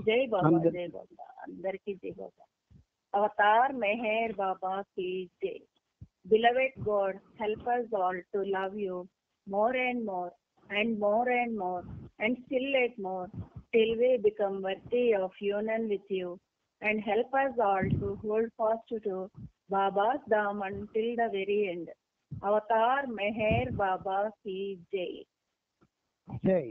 जय बाबा अंदर की जय बाबा। अवतार मेहर बाबा की जय। Beloved God, help us all to love you more and more and more and more and still yet more till we become worthy of union with you, and help us all to hold fast to Baba's Dham until the very end. Avatar Meher Baba ki Jai. Jai.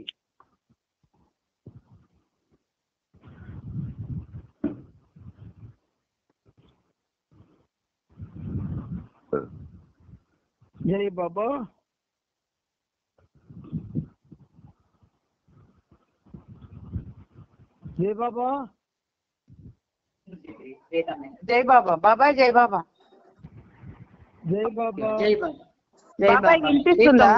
जय बाबा। जय बाबा। जय बाबा। बाबा जय बाबा। जय बाबा। जय बाबा। బాబా వినిపిస్తుందా?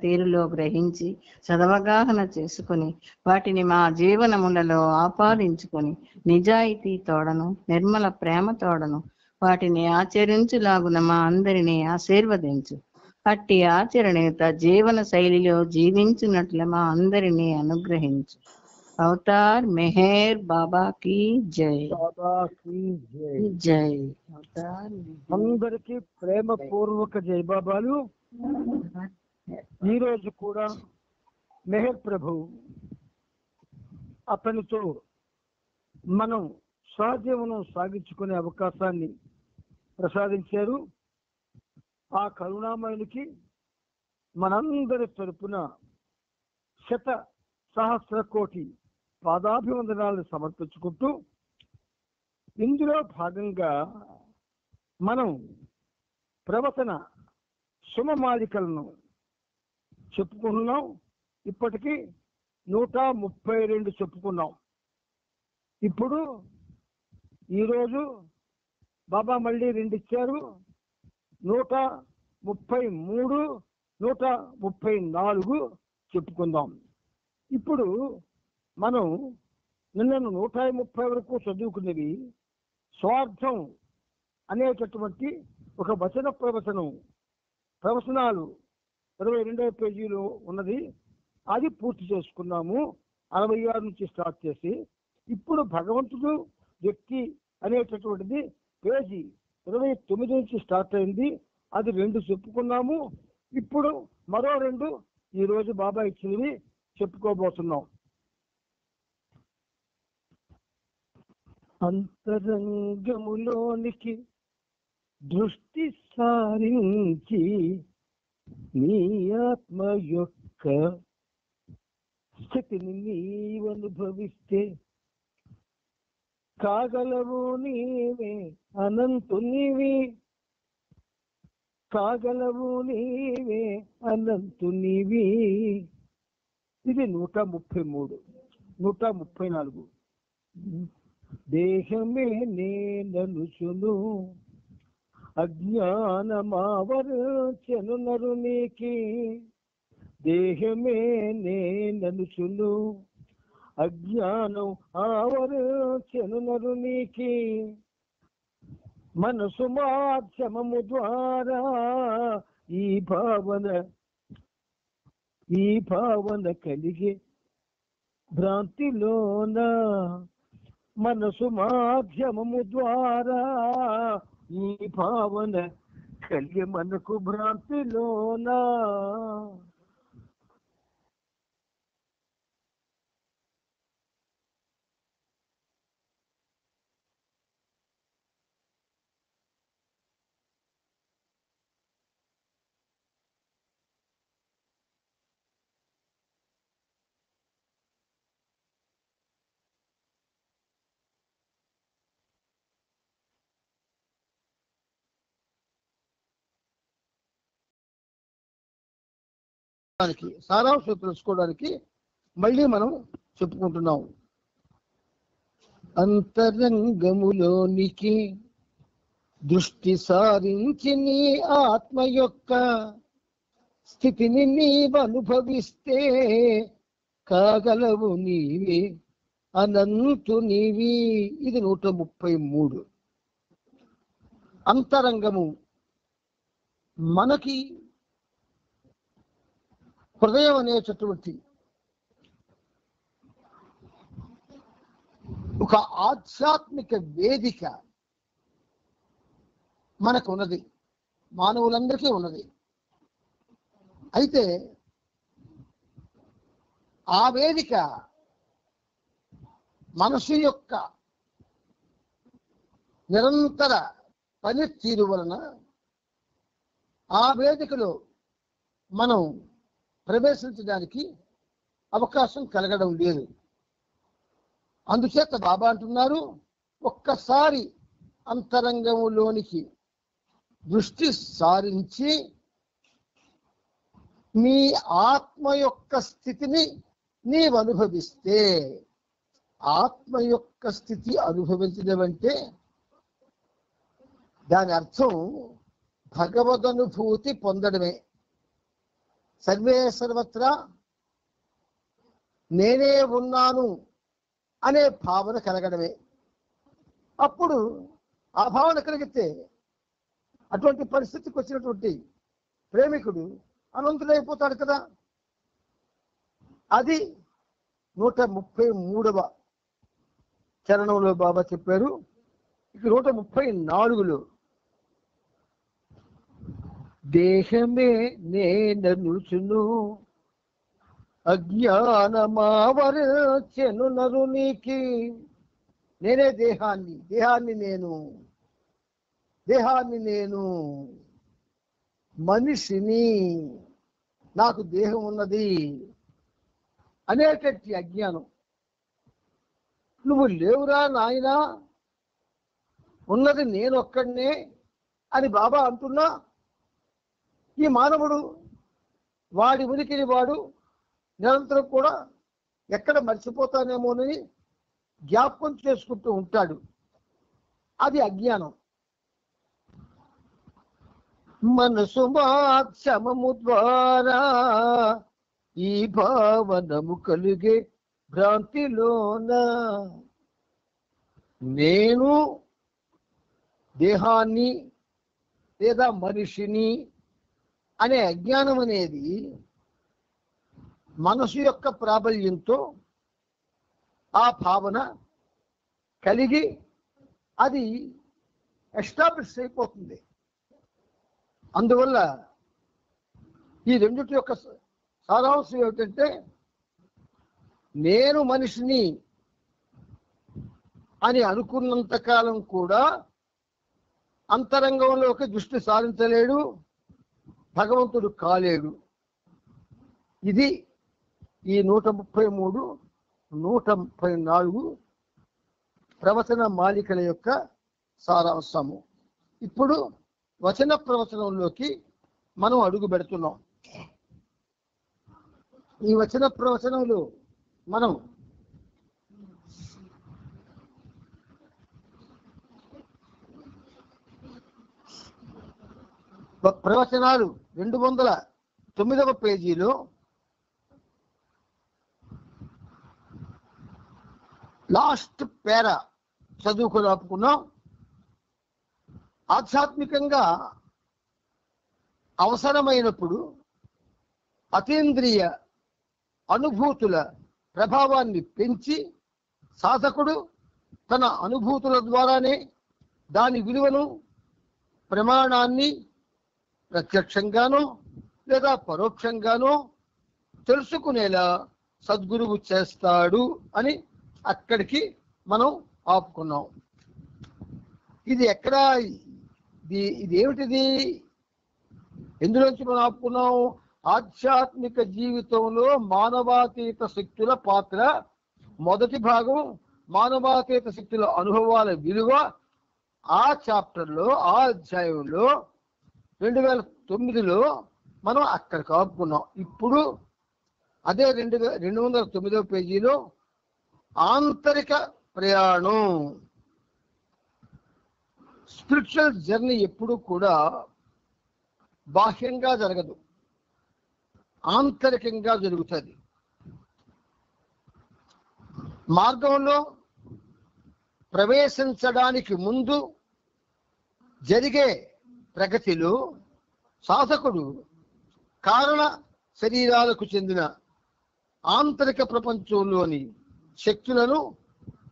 తీరులో గ్రహించి సదవగాహన చేసుకుని వాటిని మా జీవనములలో ఆపాదించుకొని నిజాయితీ తోడను నిర్మల ప్రేమ తోడను వాటిని ఆచరించులాగున మా అందరినీ ఆశీర్వదించు. అట్టి ఆచరణయుత జీవన శైలిలో జీవించున్నట్లు మా అందరినీ అనుగ్రహించు. అవతార్ మెహర్ బాబా की జై. బాబా की జై. జై. అవతార్ అందరికీ ప్రేమపూర్వక జై బాబాలు. ఈరోజు కూడా మెహర్ ప్రభు అతనితో మనం సహజీవనం సాగించుకునే అవకాశాన్ని ప్రసాదించారు. ఆ కరుణామయునికి మనందరి తరపున శత సహస్ర కోటి పాదాభివందనాలను సమర్పించుకుంటూ ఇందులో భాగంగా మనం ప్రవచన సుమమాలికలను చెప్పుకుంటున్నాం. ఇప్పటికీ 132 చెప్పుకున్నాం. ఇప్పుడు ఈరోజు బాబా మళ్ళీ 2 ఇచ్చారు. 133, 134 చెప్పుకుందాం. ఇప్పుడు మనం నిన్న 130 వరకు చదువుకునేవి స్వార్థం అనేటటువంటి ఒక వచన ప్రవచనాలు 22వ పేజీలో ఉన్నది. అది పూర్తి చేసుకున్నాము 66 నుంచి స్టార్ట్ చేసి. ఇప్పుడు భగవంతుడు వ్యక్తి అనేటటువంటిది పేజీ 29 నుంచి స్టార్ట్ అయింది. అది 2 చెప్పుకున్నాము. ఇప్పుడు మరో 2 ఈరోజు బాబా ఇచ్చినవి చెప్పుకోబోతున్నాం. అంతరంగములోనికి దృష్టి సారించి నీ ఆత్మ యొక్క స్థితిని నీవనుభవిస్తే కాగలవు నీవే అనంతునివి. కాగలవు నీవే అనంతునివి. ఇది 133, 134. దేహమే నేననుచును అజ్ఞానమావరచెను నరునికి. దేహమే నేననుచును అజ్ఞానం ఆవరచెను నరునికి. మనసు మాధ్యమము ద్వారా ఈ భావన కలిగే భ్రాంతిలోన. మనసు మాధ్యమము ద్వారా ఈ భావన కలిగే మనకు భ్రాంతిలోనా. సారాంశం తెలుసుకోవడానికి మళ్ళీ మనం చెప్పుకుంటున్నాం. అంతరంగములోనికి దృష్టి సారించి నీ ఆత్మ యొక్క స్థితిని నీవనుభవిస్తే కాగలవు నీవే అనంతునివి. ఇది 133. అంతరంగము మనకి హృదయం అనేటటువంటి ఒక ఆధ్యాత్మిక వేదిక మనకు ఉన్నది, మానవులందరికీ ఉన్నది. అయితే ఆ వేదిక మనసు యొక్క నిరంతర పనితీరు వలన ఆ వేదికలో మనం ప్రవేశించడానికి అవకాశం కలగడం లేదు. అందుచేత బాబా అంటున్నారు, ఒక్కసారి అంతరంగంలోనికి దృష్టి సారించి నీ ఆత్మ యొక్క స్థితిని నీవు అనుభవిస్తే, ఆత్మ యొక్క స్థితి అనుభవించడం అంటే దాని అర్థం భగవదనుభూతి పొందడమే. సర్వే సర్వత్రా నేనే ఉన్నాను అనే భావన కలగడమే. అప్పుడు ఆ భావన కలిగితే అటువంటి పరిస్థితికి వచ్చినటువంటి ప్రేమికుడు అనంతుడైపోతాడు కదా. అది 133వ చరణంలో బాబా చెప్పారు. ఇక 134లో దేహమే నేననుచును అజ్ఞానమావరచెను నరునికి. నేనే దేహాన్ని నేను మనిషిని, నాకు దేహం ఉన్నది అనేటట్టి అజ్ఞానం. నువ్వు లేవురా నాయనా, ఉన్నది నేను ఒక్కడినే అని బాబా అంటున్నా, ఈ మానవుడు వాడి ఉనికిని వాడు నిరంతరం కూడా ఎక్కడ మర్చిపోతానేమోనని జ్ఞాపకం చేసుకుంటూ ఉంటాడు. అది అజ్ఞానం. మనసు మాక్షమము ద్వారా ఈ భావనము కలిగే భ్రాంతిలోన నేను దేహాన్ని లేదా మనిషిని అనే అజ్ఞానం అనేది మనసు యొక్క ప్రాబల్యంతో ఆ భావన కలిగి అది ఎస్టాబ్లిష్ అయిపోతుంది. అందువల్ల ఈ రెండిటి యొక్క సారాంశం ఏమిటంటే, నేను మనిషిని అని అనుకున్నంత కాలం కూడా అంతరంగంలోకి దృష్టి సారించలేడు, భగవంతుడు కాలేడు. ఇది ఈ 133, 134 ప్రవచన మాలికల యొక్క సారాంశము. ఇప్పుడు వచన ప్రవచనంలోకి మనం అడుగు పెడుతున్నాం. ఈ వచన ప్రవచనంలో మనం ప్రవచనాలు 209వ పేజీలో లాస్ట్ పేరా చదువుకొని ఆపుకున్నాం. ఆధ్యాత్మికంగా అవసరమైనప్పుడు అతీంద్రియ అనుభూతుల ప్రభావాన్ని పెంచి సాధకుడు తన అనుభూతుల ద్వారానే దాని విలువను, ప్రమాణాన్ని ప్రత్యక్షంగానో లేదా పరోక్షంగానో తెలుసుకునేలా సద్గురువు చేస్తాడు అని అక్కడికి మనం ఆపుకున్నాం. ఇది ఎక్కడ, ఇదేమిటిది, ఎందులోంచి మనం ఆపుకున్నాం? ఆధ్యాత్మిక జీవితంలో మానవాతీత శక్తుల పాత్ర, మొదటి భాగం మానవాతీత శక్తుల అనుభవాల విలువ. ఆ చాప్టర్లో, ఆ అధ్యాయంలో 2009లో మనం అక్కడికి ఆపుకున్నాం. ఇప్పుడు అదే 209వ పేజీలో ఆంతరిక ప్రయాణం. స్పిరిచువల్ జర్నీ ఎప్పుడు కూడా బాహ్యంగా జరగదు, ఆంతరికంగా జరుగుతుంది. మార్గంలో ప్రవేశించడానికి ముందు జరిగే ప్రగతిలో సాధకుడు కారణ శరీరాలకు చెందిన ఆంతరిక ప్రపంచంలోని శక్తులను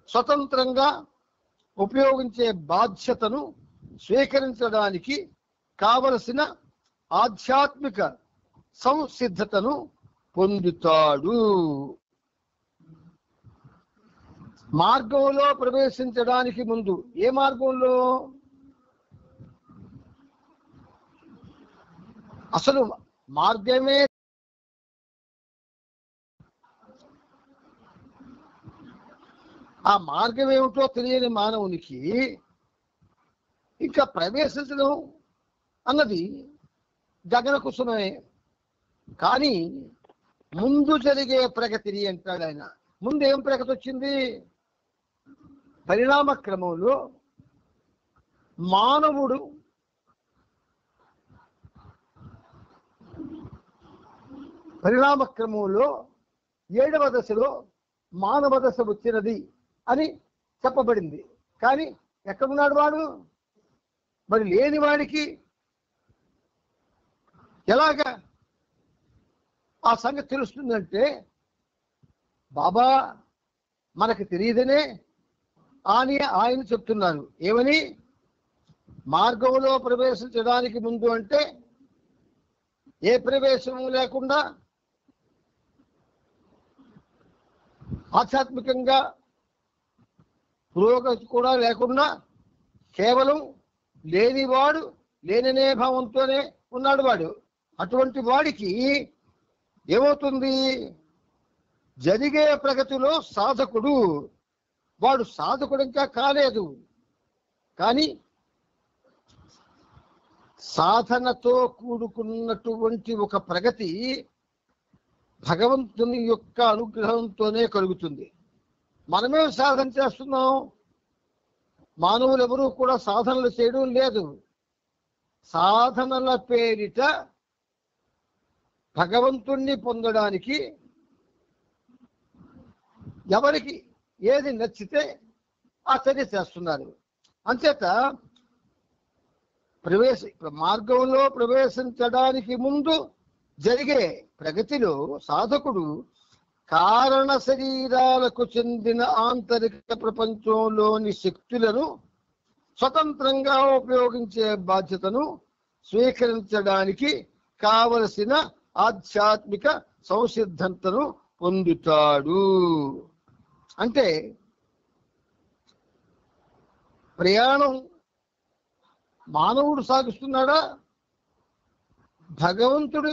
స్వతంత్రంగా ఉపయోగించే బాధ్యతను స్వీకరించడానికి కావలసిన ఆధ్యాత్మిక సంసిద్ధతను పొందుతాడు. మార్గంలో ప్రవేశించడానికి ముందు, ఏ మార్గంలో? అసలు మార్గమే ఆ మార్గం ఏమిటో తెలియని మానవునికి ఇంకా ప్రవేశించడం అన్నది గగన కుసుమే. కానీ ముందు జరిగే ప్రగతిని అంటాడు ఆయన. ముందు ఏం ప్రగతి వచ్చింది? పరిణామ క్రమంలో మానవుడు పరిణామ క్రమంలో 7వ దశలో మానవ దశ వచ్చినది అని చెప్పబడింది. కానీ ఎక్కడున్నాడు వాడు? మరి లేని వాడికి ఎలాగా ఆ సంగతి తెలుస్తుందంటే, బాబా మనకు తెలియదనే అని ఆయన చెప్తున్నారు. ఏమని? మార్గంలో ప్రవేశించడానికి ముందు అంటే ఏ ప్రవేశము లేకుండా, ఆధ్యాత్మికంగా పురోగతి కూడా లేకుండా కేవలం లేనివాడు, లేననే భావంతోనే ఉన్నాడు వాడు. అటువంటి వాడికి ఏమవుతుంది? జరిగే ప్రగతిలో సాధకుడు, వాడు సాధకుడు ఇంకా కాలేదు, కానీ సాధనతో కూడుకున్నటువంటి ఒక ప్రగతి భగవంతుని యొక్క అనుగ్రహంతోనే కలుగుతుంది. మనమే సాధన చేస్తున్నాం, మానవులు ఎవరూ కూడా సాధనలు చేయడం లేదు. సాధనల పేరిట భగవంతుణ్ణి పొందడానికి ఎవరికి ఏది నచ్చితే ఆ చర్య చేస్తున్నారు. అంచేత మార్గంలో ప్రవేశించడానికి ముందు జరిగే ప్రగతిలో సాధకుడు కారణ శరీరాలకు చెందిన ఆంతరిక ప్రపంచంలోని శక్తులను స్వతంత్రంగా ఉపయోగించే బాధ్యతను స్వీకరించడానికి కావలసిన ఆధ్యాత్మిక సంసిద్ధతను పొందుతాడు. అంటే ప్రయాణం మానవుడు సాగిస్తున్నాడా, భగవంతుడు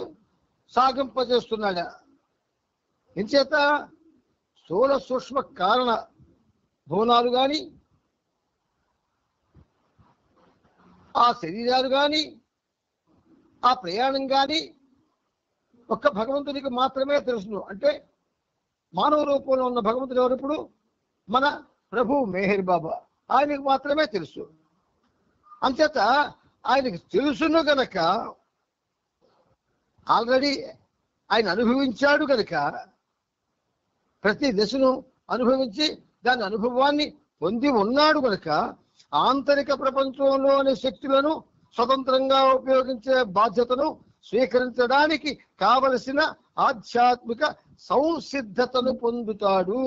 సాగింపజేస్తున్నాడా? ఎంచేత స్థూల సూక్ష్మ కారణ భువనాలు కానీ, ఆ శరీరాలు కానీ, ఆ ప్రయాణం కానీ ఒక్క భగవంతునికి మాత్రమే తెలుసును. అంటే మానవ రూపంలో ఉన్న భగవంతుడు ఎవరు? ఇప్పుడు మన ప్రభు మెహర్ బాబా, ఆయనకు మాత్రమే తెలుసు. అంచేత ఆయనకు తెలుసును గనక, ఆల్రెడీ ఆయన అనుభవించాడు గనక, ప్రతి దశను అనుభవించి దాని అనుభవాన్ని పొంది ఉన్నాడు గనక, ఆంతరిక ప్రపంచంలోని శక్తులను స్వతంత్రంగా ఉపయోగించే బాధ్యతను స్వీకరించడానికి కావలసిన ఆధ్యాత్మిక సంసిద్ధతను పొందుతాడు.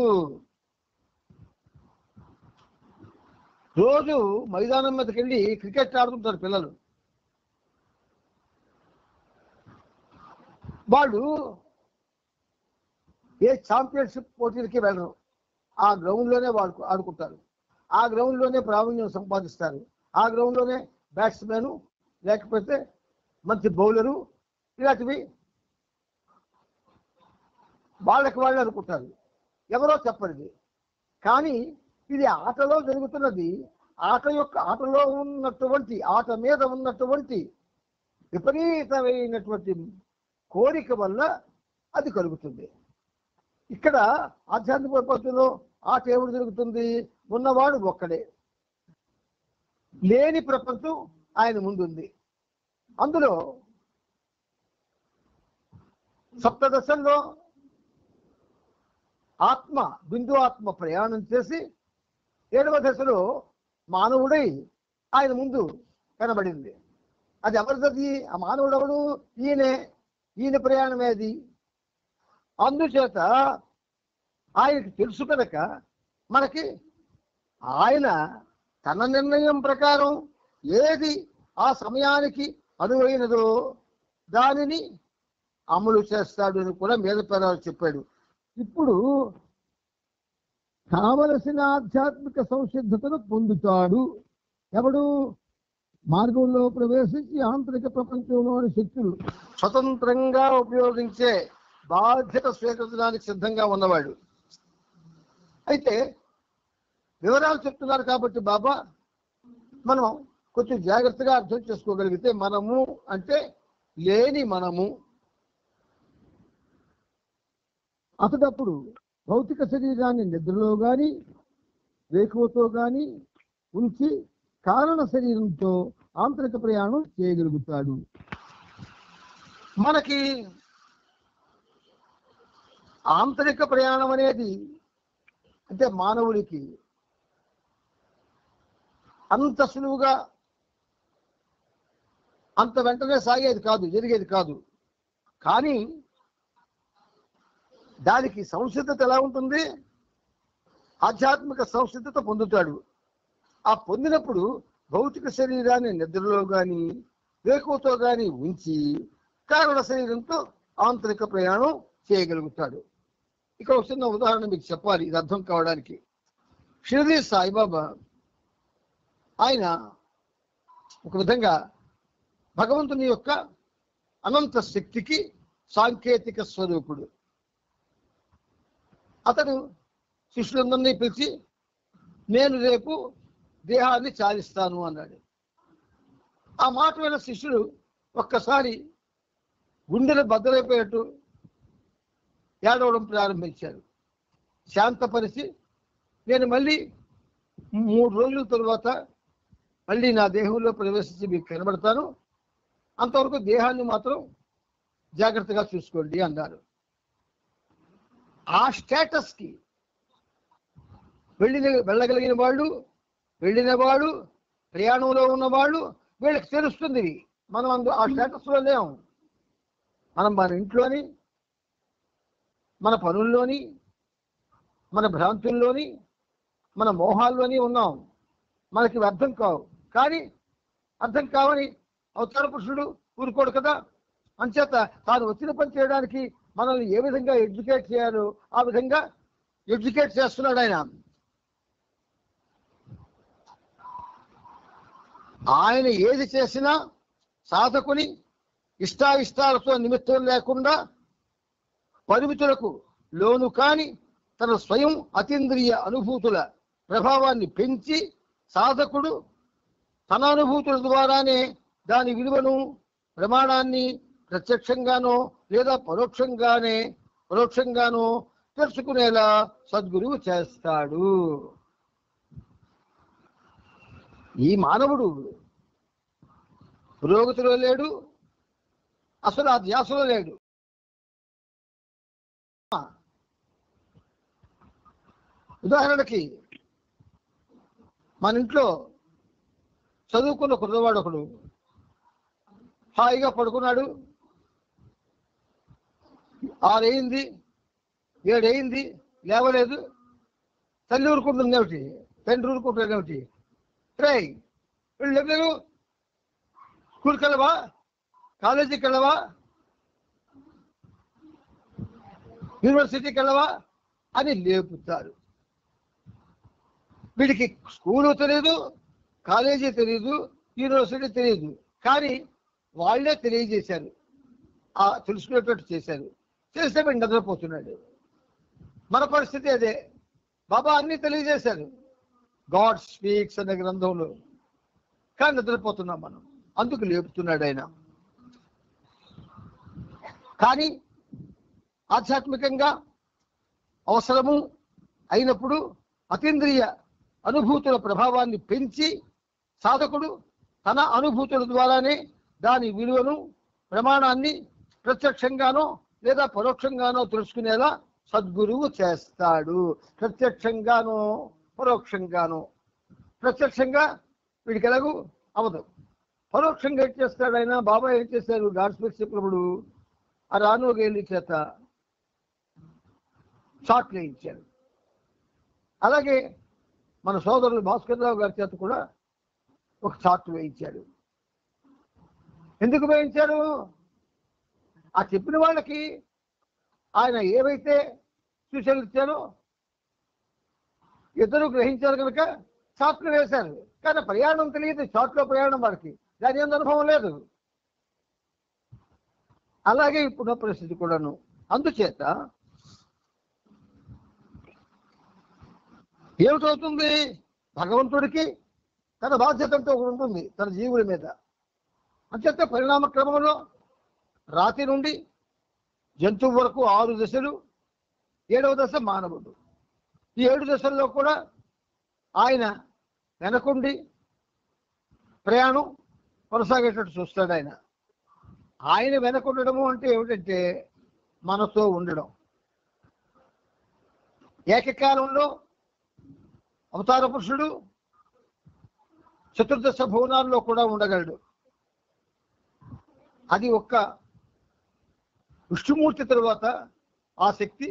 రోజు మైదానం మీదకి వెళ్ళి క్రికెట్ ఆడుతుంటారు పిల్లలు. వాళ్ళు ఏ ఛాంపియన్షిప్ పోటీలకి వెళ్ళరు, ఆ గ్రౌండ్లోనే వాళ్ళు ఆడుకుంటారు, ఆ గ్రౌండ్లోనే ప్రావీణ్యం సంపాదిస్తారు, ఆ గ్రౌండ్లోనే బ్యాట్స్మెన్ లేకపోతే మంచి బౌలరు ఇలాంటివి వాళ్ళకి వాళ్ళు అనుకుంటారు. ఎవరో చెప్పరిది. కానీ ఇది ఆటలో జరుగుతున్నది. ఆటలో ఉన్నటువంటి, ఆట మీద ఉన్నటువంటి విపరీతమైనటువంటి కోరిక వల్ల అది కలుగుతుంది. ఇక్కడ ఆధ్యాత్మిక ప్రపంచంలో ఆట ఏమిటి జరుగుతుంది? ఉన్నవాడు ఒక్కడే, లేని ప్రపంచం ఆయన ముందుంది. అందులో సప్తదశల్లో ఆత్మ, బిందు ఆత్మ ప్రయాణం చేసి 7వ దశలో మానవుడై ఆయన ముందు కనబడింది. అది ఎవరిది? ఆ మానవుడు ఎవడు? ఈయన ప్రయాణమే అది. అందుచేత ఆయనకి తెలుసు కనుక మనకి ఆయన తన నిర్ణయం ప్రకారం ఏది ఆ సమయానికి అనువైనదో దానిని అమలు చేస్తాడు అని కూడా మీద పేరాలు చెప్పాడు. ఇప్పుడు కావలసిన ఆధ్యాత్మిక సంసిద్ధతను పొందుతాడు ఎవడు? మార్గంలో ప్రవేశించి ఆంతరిక ప్రపంచంలోని శక్తులు స్వతంత్రంగా ఉపయోగించే బాధ్యత స్వీకరించడానికి సిద్ధంగా ఉన్నవాడు. అయితే వివరాలు చెప్తున్నారు కాబట్టి బాబా మనం కొంచెం జాగ్రత్తగా అర్థం చేసుకోగలిగితే, మనము అంటే లేని మనము. అతడప్పుడు భౌతిక శరీరాన్ని నిద్రలో గాని వేకువతో గాని ఉంచి కారణ శరీరంతో ఆంతరిక ప్రయాణం చేయగలుగుతాడు. మనకి ఆంతరిక ప్రయాణం అనేది అంటే మానవుడికి అంత సులువుగా అంత వెంటనే సాగేది కాదు, జరిగేది కాదు. కానీ దానికి సంసిద్ధత ఎలా ఉంటుంది? ఆధ్యాత్మిక సంసిద్ధత పొందుతాడు. ఆ పొందినప్పుడు భౌతిక శరీరాన్ని నిద్రలో కానీ వేకువతో కానీ ఉంచి కారణ శరీరంతో ఆంతరిక ప్రయాణం చేయగలుగుతాడు. ఇక ఒక చిన్న ఉదాహరణ మీకు చెప్పాలి ఇది అర్థం కావడానికి. షిరిడి సాయిబాబా ఆయన ఒక విధంగా భగవంతుని యొక్క అనంత శక్తికి సాంకేతిక స్వరూపుడు. అతడు శిష్యులందరినీ పిలిచి నేను రేపు దేహాన్ని చాలిస్తాను అన్నాడు. ఆ మాట విన్న శిష్యుడు ఒక్కసారి గుండెలు బద్దలైపోయేట్టు ఏడవడం ప్రారంభించారు. శాంతపరిచి నేను మళ్ళీ 3 రోజుల తరువాత మళ్ళీ నా దేహంలో ప్రవేశించి మీకు కనబడతాను, అంతవరకు దేహాన్ని మాత్రం జాగ్రత్తగా చూసుకోండి అన్నారు. ఆ స్టేటస్కి వెళ్ళగలిగిన వాళ్ళు, వెళ్ళిన వాడు, ప్రయాణంలో ఉన్నవాళ్ళు వీళ్ళకి తెలుస్తుంది. మనం ఆ స్టేటస్లో లేము. మనం మన ఇంట్లోని, మన పనుల్లోని, మన భ్రాంతుల్లోని, మన మోహాల్లోని ఉన్నాం. మనకి అర్థం కావు. కానీ అర్థం కావని అవతార పురుషుడు ఊరుకోడు కదా. అంచేత తాను వచ్చిన పని చేయడానికి మనల్ని ఏ విధంగా ఎడ్యుకేట్ చేయాలో ఆ విధంగా ఎడ్యుకేట్ చేస్తున్నాడు ఆయన. ఆయన ఏది చేసినా సాధకుని ఇష్టాయిష్టాలతో నిమిత్తం లేకుండా పరిమితులకు లోను కాని తన స్వయం అతీంద్రియ అనుభూతుల ప్రభావాన్ని పెంచి సాధకుడు తన అనుభూతుల ద్వారానే దాని విలువను ప్రమాణాన్ని ప్రత్యక్షంగానో లేదా పరోక్షంగానో తెలుసుకునేలా సద్గురువు చేస్తాడు. ఈ మానవుడు పురోగతిలో లేడు, అసలు ఆ ధ్యాసలో లేడు. ఉదాహరణకి మన ఇంట్లో చదువుకున్న కుర్రవాడు ఒకడు హాయిగా పడుకున్నాడు. 6 అయింది, 7 అయింది, లేవలేదు. తల్లి ఊరుకుంటుంది ఏమిటి, తండ్రి ఊరుకుంటుంది ఏమిటి? రే వీళ్ళు లేవలేరు, స్కూల్కి వెళ్ళవా, కాలేజీకి వెళ్ళవా, యూనివర్సిటీకి వెళ్ళవా అని లేపుతారు. వీడికి స్కూలు తెలియదు, కాలేజీ తెలియదు, యూనివర్సిటీ తెలియదు. కానీ వాళ్ళే తెలియజేశారు, తెలుసుకునేటట్టు చేశారు. చేస్తే వీడు నిద్రపోతున్నాడు. మన పరిస్థితి అదే. బాబా అన్ని తెలియజేశారు గాడ్ స్పీక్స్ అనే గ్రంథంలో, కానీ నిద్రపోతున్నాం మనం. అందుకు లేపుతున్నాడు ఆయన. కానీ ఆధ్యాత్మికంగా అవసరము అయినప్పుడు అతీంద్రియ అనుభూతుల ప్రభావాన్ని పెంచి సాధకుడు తన అనుభూతుల ద్వారానే దాని విలువను ప్రమాణాన్ని ప్రత్యక్షంగానో లేదా పరోక్షంగానో తెలుసుకునేలా సద్గురువు చేస్తాడు. ప్రత్యక్షంగానో పరోక్షంగానో. ప్రత్యక్షంగా వీడికి ఎలాగూ అవదు. పరోక్షంగా ఏం చేస్తాడు ఆయన? బాబా ఏం చేశారు? గాడ్ స్పీక్స్ చెప్పినప్పుడు ఆ రానుగేలి చేత షార్ట్ వేయించారు. అలాగే మన సోదరులు భాస్కర్రావు గారి చేత కూడా ఒక చార్ట్ వేయించాడు. ఎందుకు వేయించారు? ఆ చెప్పిన వాళ్ళకి ఆయన ఏవైతే సూచనలు ఇచ్చారో ఇద్దరు గ్రహించారు కనుక చార్ట్లు వేశారు. కానీ ప్రయాణం తెలియదు, చార్ట్లో ప్రయాణం వాడికి, దాని ఏం అనుభవం లేదు. అలాగే ఇప్పుడు పరిస్థితి కూడాను. అందుచేత ఏమిటవుతుంది? భగవంతుడికి తన బాధ్యత అంటూ ఒకటి ఉంటుంది తన జీవుల మీద. అంచేత పరిణామ క్రమంలో రాతి నుండి జంతువు వరకు 6 దశలు, 7వ దశ మానవుడు. ఈ 7 దశల్లో కూడా ఆయన వెనకుండి ప్రయాణం కొనసాగేటట్టు చూస్తాడు. ఆయన వెనకుండడము అంటే ఏమిటంటే మనతో ఉండడం. ఏకకాలంలో అవతార పురుషుడు చతుర్దశ భువనాల్లో కూడా ఉండగలడు. అది ఒక్క విష్ణుమూర్తి తరువాత ఆ శక్తి,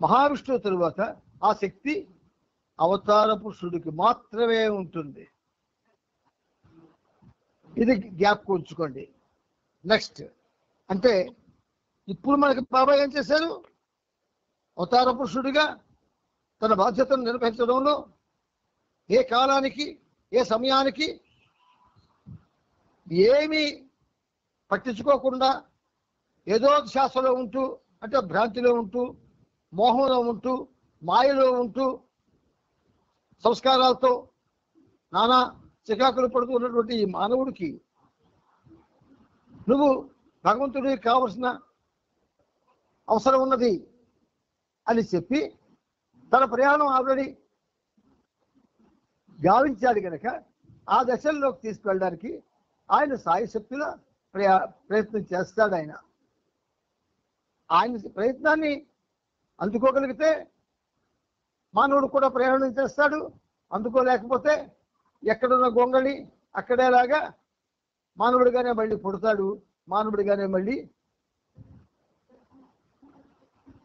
మహావిష్ణువు తరువాత ఆ శక్తి అవతార పురుషుడికి మాత్రమే ఉంటుంది. ఇది జ్ఞాపకం ఉంచుకోండి. నెక్స్ట్ అంటే ఇప్పుడు మనకి బాబా ఏం చేశారు? అవతార పురుషుడిగా తన బాధ్యతను నిర్వహించడంలో ఏ కాలానికి ఏ సమయానికి ఏమీ పట్టించుకోకుండా ఏదో ధ్యాసలో ఉంటూ, అంటే భ్రాంతిలో ఉంటూ, మోహంలో ఉంటూ, మాయలో ఉంటూ, సంస్కారాలతో నానా చికాకులు పడుతూ ఉన్నటువంటి ఈ మానవుడికి నువ్వు భగవంతుడికి కావలసిన అవసరం ఉన్నది అని చెప్పి తన ప్రయాణం ఆల్రెడీ గావించాడు కనుక ఆ దశల్లోకి తీసుకెళ్ళడానికి ఆయన సాయశక్తుల ప్రయత్నం చేస్తాడు. ఆయన ప్రయత్నాన్ని అందుకోగలిగితే మానవుడు కూడా ప్రయాణం చేస్తాడు. అందుకోలేకపోతే ఎక్కడున్న గొంగళి అక్కడేలాగా మానవుడిగానే మళ్ళీ పుడతాడు, మానవుడిగానే మళ్ళీ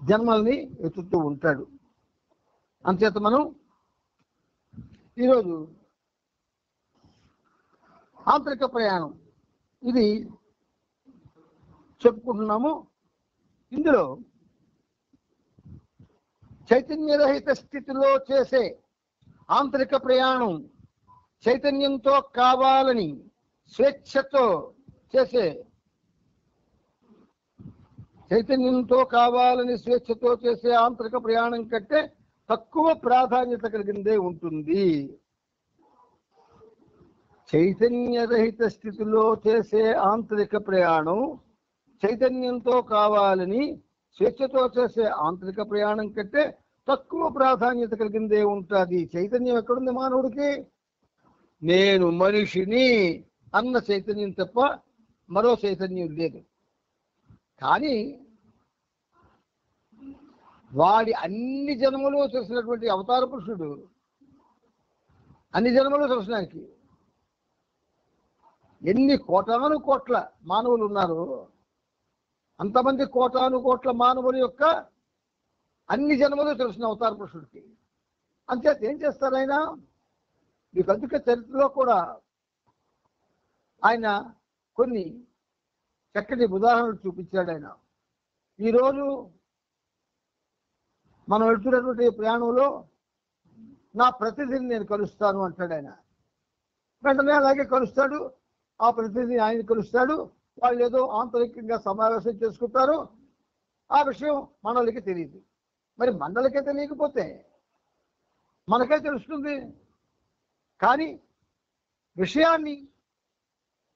జన్మల్ని ఎత్తుతూ ఉంటాడు. అంచేత మనం ఈరోజు ఆంతరిక ప్రయాణం ఇది చెప్పుకుంటున్నాము. ఇందులో చైతన్యరహిత స్థితిలో చేసే ఆంతరిక ప్రయాణం, చైతన్యంతో కావాలని స్వేచ్ఛతో చేసే ఆంతరిక ప్రయాణం కంటే తక్కువ ప్రాధాన్యత కలిగిందే ఉంటుంది. చైతన్యరహిత స్థితిలో చేసే ఆంతరిక ప్రయాణం చైతన్యంతో కావాలని స్వేచ్ఛతో చేసే ఆంతరిక ప్రయాణం కంటే తక్కువ ప్రాధాన్యత కలిగిందే ఉంటుంది. చైతన్యం ఎక్కడుంది మానవుడికి? నేను మనిషిని అన్న చైతన్యం తప్ప మరో చైతన్యం లేదు. కానీ వాడి అన్ని జన్మలు తెలిసినటువంటి అవతార పురుషుడు అన్ని జన్మలు తెలిసినానికి ఎన్ని కోటాను కోట్ల మానవులు ఉన్నారు, అంతమంది కోటాను కోట్ల మానవుల యొక్క అన్ని జన్మలు తెలిసిన అవతార పురుషుడికి. అంచేత ఏం చేస్తారు ఆయన? మీకు అందుకే చరిత్రలో కూడా ఆయన కొన్ని చక్కటి ఉదాహరణలు చూపించాడు. ఈరోజు మనం వెళ్తున్నటువంటి ప్రయాణంలో నా ప్రతినిధిని నేను కలుస్తాను అంటాడు. వెంటనే అలాగే కలుస్తాడు. ఆ ప్రతినిధి ఆయన కలుస్తాడు. వాళ్ళు ఏదో ఆంతరికంగా సమావేశం చేసుకుంటారు. ఆ విషయం మండలికి తెలియదు. మరి మండలికే తెలియకపోతే మనకే తెలుస్తుంది. కానీ విషయాన్ని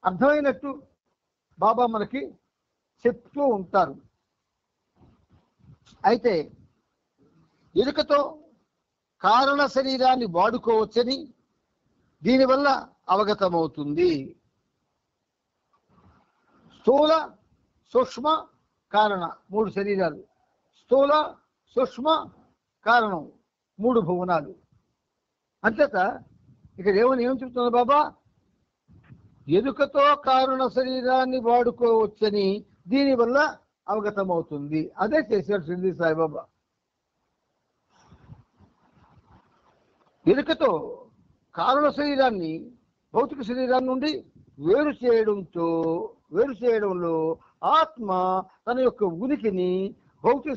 అర్థమైనట్టు బాబా మనకి చెప్తూ ఉంటారు. అయితే ఎరుకతో కారణ శరీరాన్ని వాడుకోవచ్చని దీనివల్ల అవగతమవుతుంది. స్థూల సూక్ష్మ కారణ 3 శరీరాలు, స్థూల సూక్ష్మ కారణం 3 భువనాలు. అంతేత ఇక్కడ ఏం చెప్తున్నారు బాబా? ఎరుకతో కారణ శరీరాన్ని వాడుకోవచ్చని దీనివల్ల అవగతమవుతుంది. అదే చేశాడు షిరిడి సాయిబాబా. ఎరుకతో కారణ శరీరాన్ని భౌతిక శరీరాన్ని నుండి వేరు చేయడంలో ఆత్మ తన యొక్క ఉనికిని భౌతిక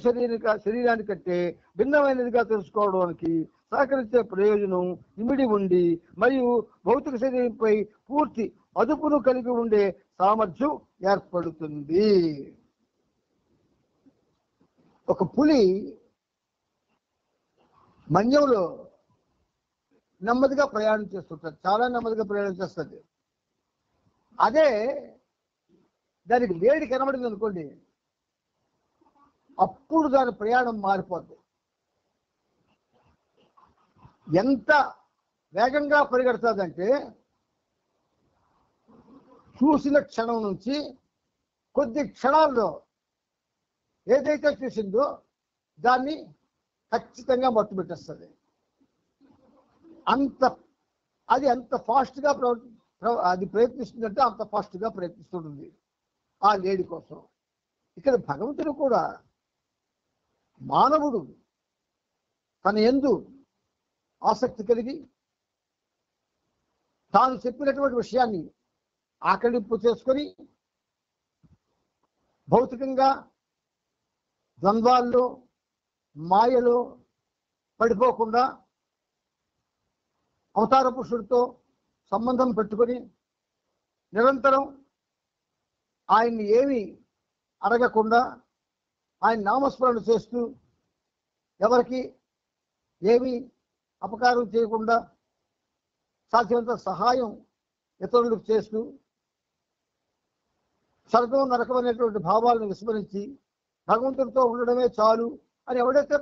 శరీరానికంటే భిన్నమైనదిగా తెలుసుకోవడానికి సహకరించే ప్రయోజనం ఇమిడి ఉండి మరియు భౌతిక శరీరంపై పూర్తి అదుపును కలిగి ఉండే సామర్థ్యం ఏర్పడుతుంది. ఒక పులి మన్యంలో నెమ్మదిగా ప్రయాణం చేస్తుంటుంది, చాలా నెమ్మదిగా ప్రయాణం చేస్తుంది. అదే దానికి వేడి కనబడింది అనుకోండి, అప్పుడు దాని ప్రయాణం మారిపోద్ది. ఎంత వేగంగా పరిగెడుతుందంటే చూసిన క్షణం నుంచి కొద్ది క్షణాల్లో ఏదైతే చూసిందో దాన్ని ఖచ్చితంగా మట్టు పెట్టేస్తుంది. అది ఎంత ఫాస్ట్గా అది ప్రయత్నిస్తుందంటే అంత ఫాస్ట్గా ప్రయత్నిస్తుంది ఆ లేడి కోసం. ఇక్కడ భగవంతుడు కూడా మానవుడు తన యందు ఆసక్తి కలిగి తాను చెప్పినటువంటి విషయాన్ని ఆకలింపు చేసుకొని భౌతికంగా ద్వంద్వాల్లో మాయలో పడిపోకుండా అవతార పురుషుడితో సంబంధం పెట్టుకొని నిరంతరం ఆయన్ని ఏమీ అడగకుండా ఆయన నామస్మరణ చేస్తూ ఎవరికి ఏమీ అపకారం చేయకుండా సాధ్యమంత సహాయం ఇతరులకు చేస్తూ స్వర్గం నరకం అనేటువంటి భావాలను విస్మరించి భగవంతుడితో ఉండడమే చాలు అని ఎవడైతే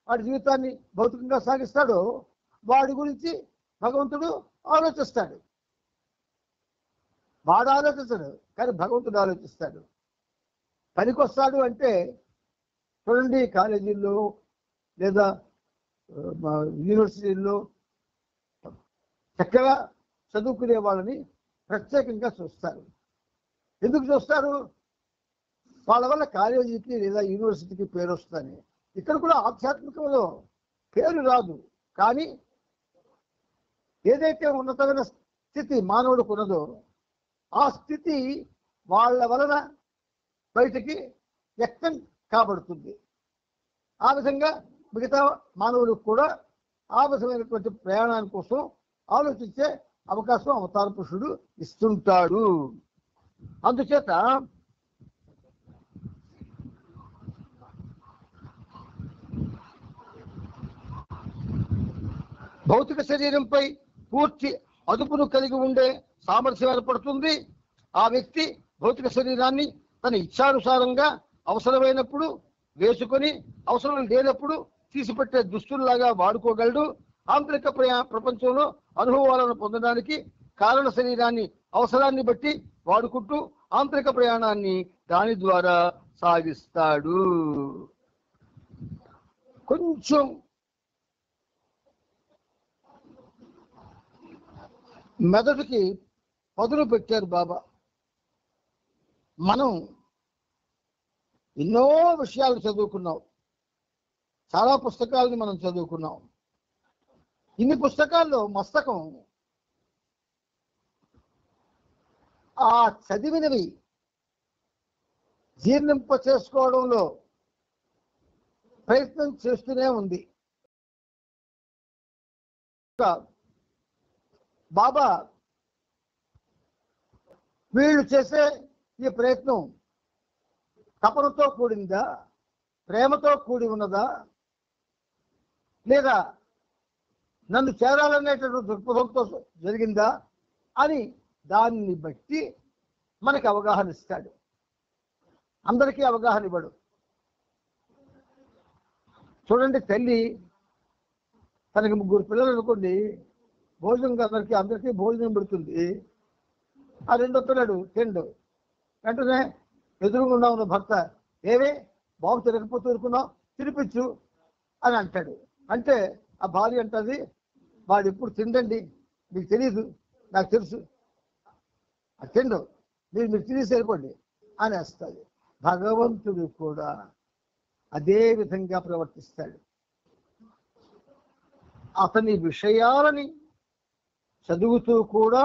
వాడి జీవితాన్ని భౌతికంగా సాగిస్తాడో వాడి గురించి భగవంతుడు ఆలోచిస్తాడు. వాడు ఆలోచించడు, కానీ భగవంతుడు ఆలోచిస్తాడు. పనికొస్తాడు అంటే చూడండి, కాలేజీల్లో లేదా యూనివర్సిటీల్లో చక్కగా చదువుకునే వాళ్ళని ప్రత్యేకంగా చూస్తారు. ఎందుకు చూస్తారు? వాళ్ళ వల్ల కాలేజీకి లేదా యూనివర్సిటీకి పేరు వస్తుందని. ఇక్కడ కూడా ఆధ్యాత్మికంలో పేరు రాదు, కానీ ఏదైతే ఉన్నతమైన స్థితి మానవుడికి ఉన్నదో ఆ స్థితి వాళ్ళ వలన బయటికి వ్యక్తం కాబడుతుంది. ఆ విధంగా మిగతా మానవులకు కూడా ఆ విధమైనటువంటి ప్రయాణాని కోసం ఆలోచించే అవకాశం అవతార పురుషుడు ఇస్తుంటాడు. అందుచేత భౌతిక శరీరంపై పూర్తి అదుపును కలిగి ఉండే సామర్థ్యం ఏర్పడుతుంది. ఆ వ్యక్తి భౌతిక శరీరాన్ని తన ఇచ్ఛానుసారంగా అవసరమైనప్పుడు వేసుకొని అవసరం లేనప్పుడు తీసిపెట్టే దుస్తుల్లాగా వాడుకోగలడు. ఆంతరిక ప్రపంచంలో అనుభవాలను పొందడానికి కారణ శరీరాన్ని అవసరాన్ని బట్టి వాడుకుంటూ ఆంతరిక ప్రయాణాన్ని దాని ద్వారా సాగిస్తాడు. కొంచెం మెదడుకి పదును పెట్టారు బాబా. మనం ఎన్నో విషయాలు చదువుకున్నాం, చాలా పుస్తకాలని మనం చదువుకున్నాం. ఇన్ని పుస్తకాల్లో మస్తకం ఆ చదివినవి జీర్ణింప చేసుకోవడంలో ప్రయత్నం చేస్తూనే ఉంది. బాబా వీళ్ళు చేసే ఈ ప్రయత్నం తపనతో కూడిందా, ప్రేమతో కూడి ఉన్నదా, లేదా నన్ను చేరాలనేటటువంటి దృక్పథంతో జరిగిందా అని దాన్ని బట్టి మనకి అవగాహన ఇస్తాడు. అందరికీ అవగాహన ఇవ్వడు. చూడండి, తల్లి తనకి 3 పిల్లలు అనుకోండి, భోజనం అందరికీ భోజనం పెడుతుంది. ఆ రెండో పిల్లడు తిండు. వెంటనే ఎదురుగుండా ఉన్న భర్త, ఏవే బాబు తిరగకపోతే ఊరుకున్నావు, తినిపించు అని అంటాడు. అంటే ఆ భార్య అంటది, వాడు ఎప్పుడు తిండండి, మీకు తెలియదు, నాకు తెలుసు, తిండు, మీరు తిని సరిపోండి అని వేస్తుంది. భగవంతుడు కూడా అదే విధంగా ప్రవర్తిస్తాడు. అతని విషయాలని చదువుతూ కూడా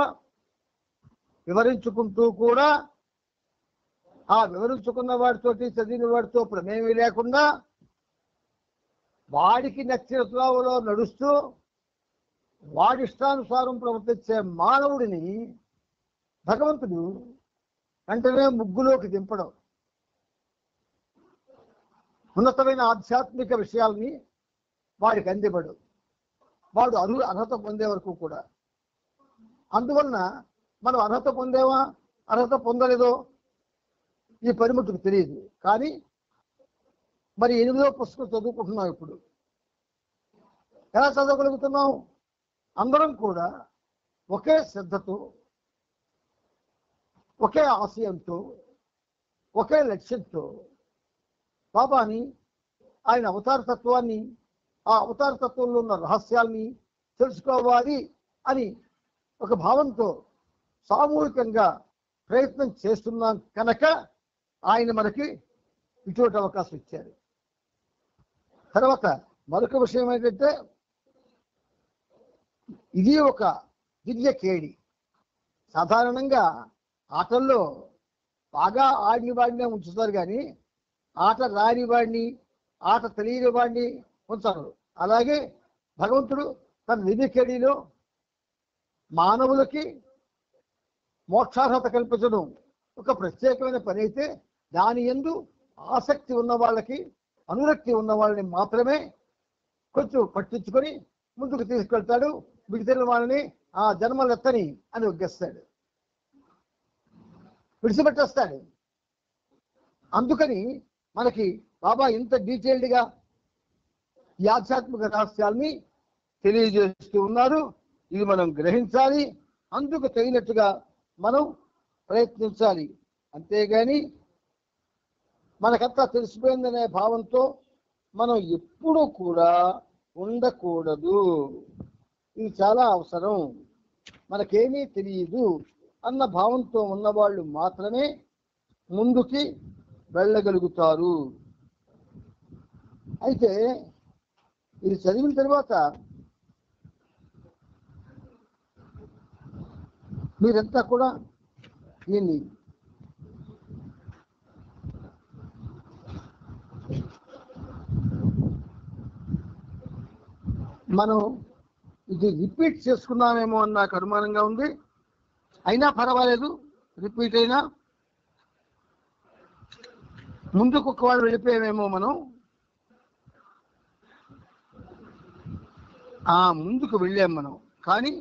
వివరించుకుంటూ కూడా ఆ వివరించుకున్న వాడితోటి చదివిన వాడితో ప్రమేయం లేకుండా వాడికి నచ్చిన త్రోవలో నడుస్తూ వాడి ఇష్టానుసారం ప్రవర్తించే మానవుడిని భగవంతుడు వెంటనే ముగ్గులోకి దింపడం, ఉన్నతమైన ఆధ్యాత్మిక విషయాల్ని వాడికి అందివ్వడు, వాడు అర్హత పొందే వరకు కూడా. అందువలన మనం అర్హత పొందేవా అర్హత పొందలేదో ఈ పరిమితికి తెలియదు. కానీ మరి 8వ పుస్తకం చదువుకుంటున్నాం. ఇప్పుడు ఎలా చదవగలుగుతున్నాం? అందరం కూడా ఒకే శ్రద్ధతో, ఒకే ఆశయంతో, ఒకే లక్ష్యంతో బాబాని, ఆయన అవతార తత్వాన్ని, ఆ అవతార తత్వంలో ఉన్న రహస్యాల్ని తెలుసుకోవాలి అని ఒక భావంతో సామూహికంగా ప్రయత్నం చేస్తున్నాం కనుక ఆయన మనకి ఇటువంటి అవకాశం ఇచ్చారు. తర్వాత మరొక విషయం ఏంటంటే, ఇది ఒక దివ్య కేడి. సాధారణంగా ఆటల్లో బాగా ఆడిన వాడినే ఉంచుతారు, కానీ ఆట రాని వాడిని, ఆట తెలియని వాడిని ఉంచారు. అలాగే భగవంతుడు తన దివ్య కేడిలో మానవులకి మోక్షార్హత కల్పించడం ఒక ప్రత్యేకమైన పని అయితే, దాని యందు ఆసక్తి ఉన్న వాళ్ళకి, అనురక్తి ఉన్న వాళ్ళని మాత్రమే కొంచెం పట్టించుకొని ముందుకు తీసుకెళ్తాడు. మిగతా వాళ్ళని ఆ జన్మలెత్తని అని ఒగ్గేస్తాడు, విడిచిపెట్టేస్తాడు. అందుకని మనకి బాబా ఇంత డీటెయిల్డ్గా ఈ ఆధ్యాత్మిక రహస్యాల్ని తెలియజేస్తూ ఉన్నారు. ఇది మనం గ్రహించాలి, అందుకు తగినట్టుగా మనం ప్రయత్నించాలి. అంతేగాని మనకంతా తెలిసిపోయిందనే భావంతో మనం ఎప్పుడూ కూడా ఉండకూడదు. ఇది చాలా అవసరం. మనకేమీ తెలియదు అన్న భావంతో ఉన్నవాళ్ళు మాత్రమే ముందుకి వెళ్ళగలుగుతారు. అయితే ఇది చదివిన తర్వాత మీరంతా కూడా దీన్ని మనం ఇది రిపీట్ చేసుకున్నామేమో అని నాకు అనుమానంగా ఉంది. అయినా పర్వాలేదు, రిపీట్ అయినా ముందుకు ఒక్కవాడు వెళ్ళిపోయామేమో మనం. ముందుకు వెళ్ళాం మనం, కానీ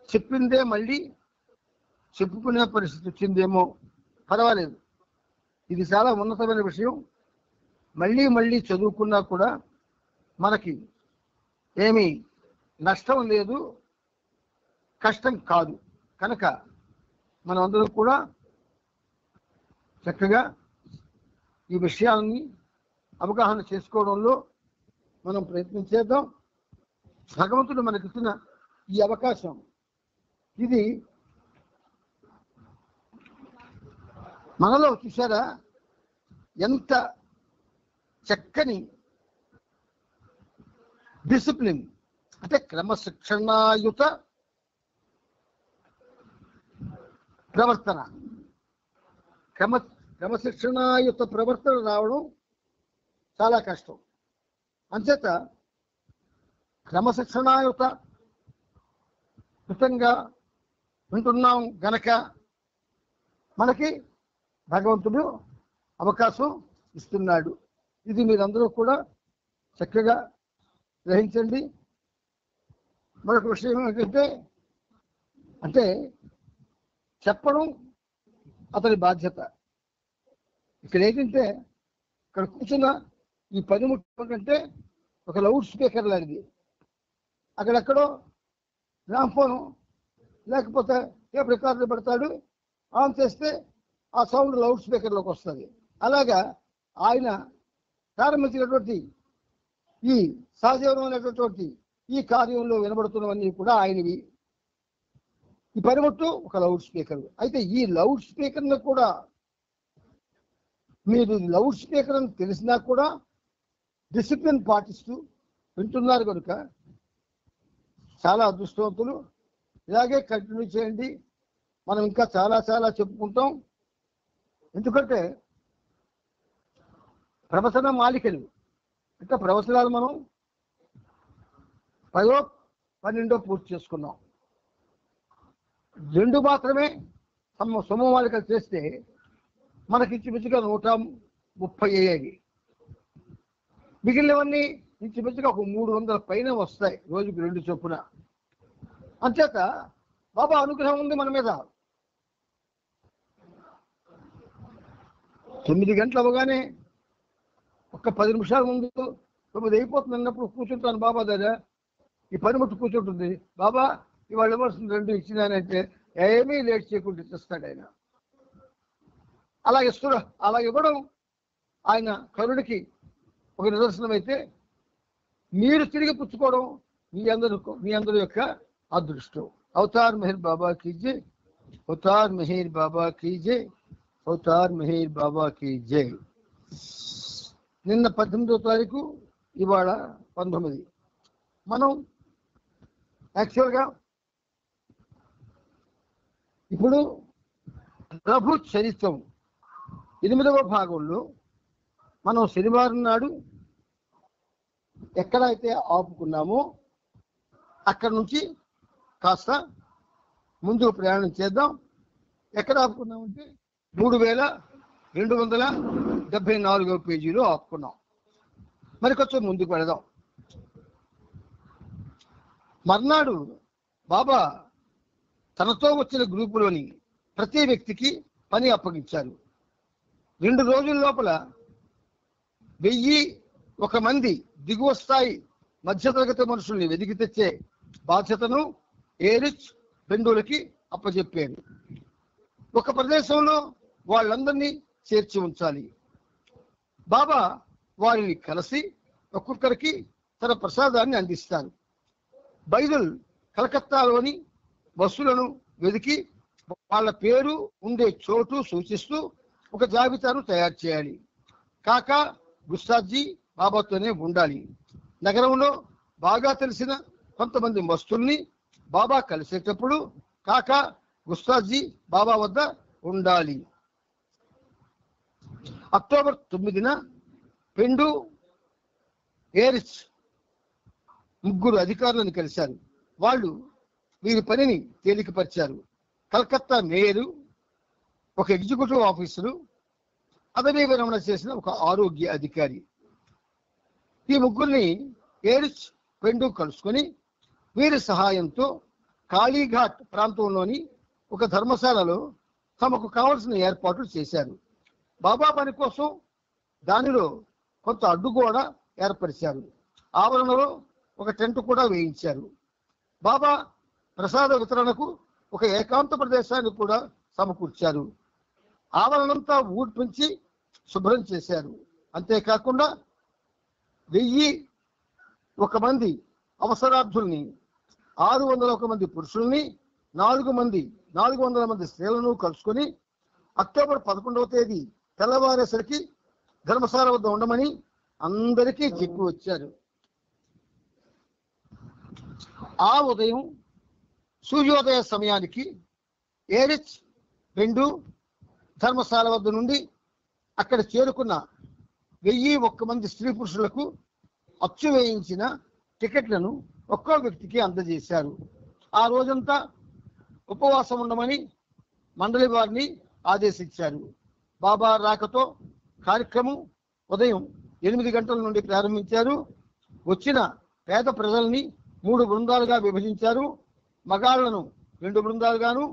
చెప్పిందే మళ్ళీ చెప్పుకునే పరిస్థితి వచ్చిందేమో. పర్వాలేదు, ఇది చాలా ఉన్నతమైన విషయం. మళ్ళీ మళ్ళీ చదువుకున్నా కూడా మనకి ఏమీ నష్టం లేదు, కష్టం కాదు. కనుక మనం అందరం కూడా చక్కగా ఈ విషయాన్ని అవగాహన చేసుకోవడంలో మనం ప్రయత్నం చేద్దాం. భగవంతుడు మనకిచ్చిన ఈ అవకాశం, ఇది మనలో చూసారా ఎంత చక్కని డిసిప్లిన్, అంటే క్రమశిక్షణాయుత ప్రవర్తన. క్రమశిక్షణాయుత ప్రవర్తన రావడం చాలా కష్టం. అంచేత క్రమశిక్షణాయుత కృతంగా ఉంటున్నాం గనక మనకి భగవంతుడు అవకాశం ఇస్తున్నాడు. ఇది మీరందరూ కూడా చక్కగా గ్రహించండి. మరొక విషయం ఏంటంటే, అంటే చెప్పడం అతని బాధ్యత. ఇక్కడ ఏంటంటే, ఇక్కడ కూర్చున్న ఈ 10 ముట్ట కంటే ఒక లౌడ్ స్పీకర్ లాంటిది, అక్కడెక్కడో గ్రామ్ఫోను లేకపోతే టేప్ రికార్డులు పెడతాడు, ఆన్ చేస్తే ఆ సౌండ్ లౌడ్ స్పీకర్లోకి వస్తుంది. అలాగా ఆయన ప్రారంభించినటువంటి ఈ సహజీవనమైనటువంటి ఈ కార్యంలో వినబడుతున్నవన్నీ కూడా ఆయనవి. ఈ పరిమట్టు ఒక లౌడ్ స్పీకర్. అయితే ఈ లౌడ్ స్పీకర్ను కూడా మీరు లౌడ్ స్పీకర్ అని తెలిసినా కూడా డిసిప్లిన్ పాటిస్తూ వింటున్నారు కనుక చాలా అదృష్టవంతులు. ఇలాగే కంటిన్యూ చేయండి. మనం ఇంకా చాలా చాలా చెప్పుకుంటాం. ఎందుకంటే ప్రవచన మాలికలు ఇంకా ప్రవచనాలు మనం 10, 12 పూర్తి చేసుకున్నాం. 2 మాత్రమే సమమాలికలు చేస్తే మనకి ఇంచుమించుగా 130 అయ్యాయి. మిగిలినవన్నీ ఇంచుమించుగా ఒక 300 పైన వస్తాయి, రోజుకి 2 చొప్పున. అంచేత బాబా అనుగ్రహం ఉంది మన మీద. 9 గంటలు అవ్వగానే ఒక్క 10 నిమిషాల ముందు 9 అయిపోతుంది అన్నప్పుడు కూర్చుంటాను బాబా దగ్గర. ఈ పని ముట్టు కూర్చుంటుంది. బాబా ఇవాళ ఇవ్వాల్సిన 2 ఇచ్చినానంటే ఏమీ లేట్ చేయకుండా ఇచ్చేస్తాడు ఆయన. అలా ఇవ్వడం ఆయన కరుణకి ఒక నిదర్శనం అయితే, మీరు తిరిగి పుచ్చుకోవడం మీ అందరి యొక్క అదృష్టం. అవతార్ మెహర్ బాబా కీజే, అవతార్ మెహర్ బాబా కీజే, అవతార్ మెహర్ బాబా కీజే. నిన్న 18వ తారీఖు, ఇవాళ 19. మనం యాక్చువల్గా ఇప్పుడు ప్రభు చరిత్రం 8వ భాగంలో మనం శనివారం నాడు ఎక్కడైతే ఆపుకున్నామో అక్కడ నుంచి కాస్త ముందుకు ప్రయాణం చేద్దాం. ఎక్కడ ఆపుకున్నామంటే 3274వ పేజీలో ఆపుకున్నాం. మరి కొంచెం ముందుకు వెళదాం. మర్నాడు బాబా తనతో వచ్చిన గ్రూపులోని ప్రతి వ్యక్తికి పని అప్పగించారు. 2 రోజుల లోపల 1001 మంది దిగువ స్థాయి మధ్యతరగతి మనుషుల్ని వెతికి తెచ్చే బాధ్యతను ఏరిచ్ బెండూలకి అప్పచెప్పారు. ఒక ప్రదేశంలో వాళ్ళందరినీ చేర్చి ఉంచాలి. బాబా వారిని కలిసి ఒక్కొక్కరికి తన ప్రసాదాన్ని అందిస్తారు. బైదుల్ కలకత్తాలోని బస్సులను వెతికి వాళ్ళ పేరు ఉండే చోటు సూచిస్తూ ఒక జాబితాను తయారు చేయాలి. కాకా గుస్తాజీ బాబాతోనే ఉండాలి. నగరంలో బాగా తెలిసిన కొంతమంది మస్తుల్ని బాబా కలిసేటప్పుడు కాకా గుస్తాజీ బాబా వద్ద ఉండాలి. అక్టోబర్ 9న పెండు ఏరిచ్ 3 అధికారులను కలిశారు. వాళ్ళు వీరి పనిని తేలికపరిచారు. కలకత్తా మేయరు, ఒక ఎగ్జిక్యూటివ్ ఆఫీసరు, పదవీ విరమణ చేసిన ఒక ఆరోగ్య అధికారి. ఈ 3 ఏరిచ్ పెండు కలుసుకొని వీరి సహాయంతో కాళీఘాట్ ప్రాంతంలోని ఒక ధర్మశాలలో తమకు కావలసిన ఏర్పాట్లు చేశారు. బాబా పని కోసం దానిలో కొంత అడ్డుగోడ ఏర్పరిచారు. ఆవరణలో ఒక టెంట్ కూడా వేయించారు. బాబా ప్రసాద వితరణకు ఒక ఏకాంత ప్రదేశాన్ని కూడా సమకూర్చారు. ఆవరణంతా ఊడ్పించి శుభ్రం చేశారు. అంతేకాకుండా 1001 మంది అవసరార్థుల్ని, 601 మంది పురుషుల్ని, 400 మంది స్త్రీలను కలుసుకొని అక్టోబర్ 11వ తేదీ తెల్లవారేసరికి ధర్మశాల వద్ద ఉండమని అందరికీ చెప్పి వచ్చారు. ఆ ఉదయం సూర్యోదయ సమయానికి ఏరిచ్ పెండు ధర్మశాల వద్ద నుండి అక్కడ చేరుకున్న 1001 మంది స్త్రీ పురుషులకు అచ్చు వేయించిన టికెట్లను ఒక్కో వ్యక్తికి అందజేశారు. ఆ రోజంతా ఉపవాసం ఉండమని మండలి వారిని ఆదేశించారు. బాబా రాకతో కార్యక్రమం ఉదయం 8 గంటల నుండి ప్రారంభించారు. వచ్చిన పేద ప్రజల్ని 3 బృందాలుగా విభజించారు. మగాళ్లను 2 బృందాలుగాను,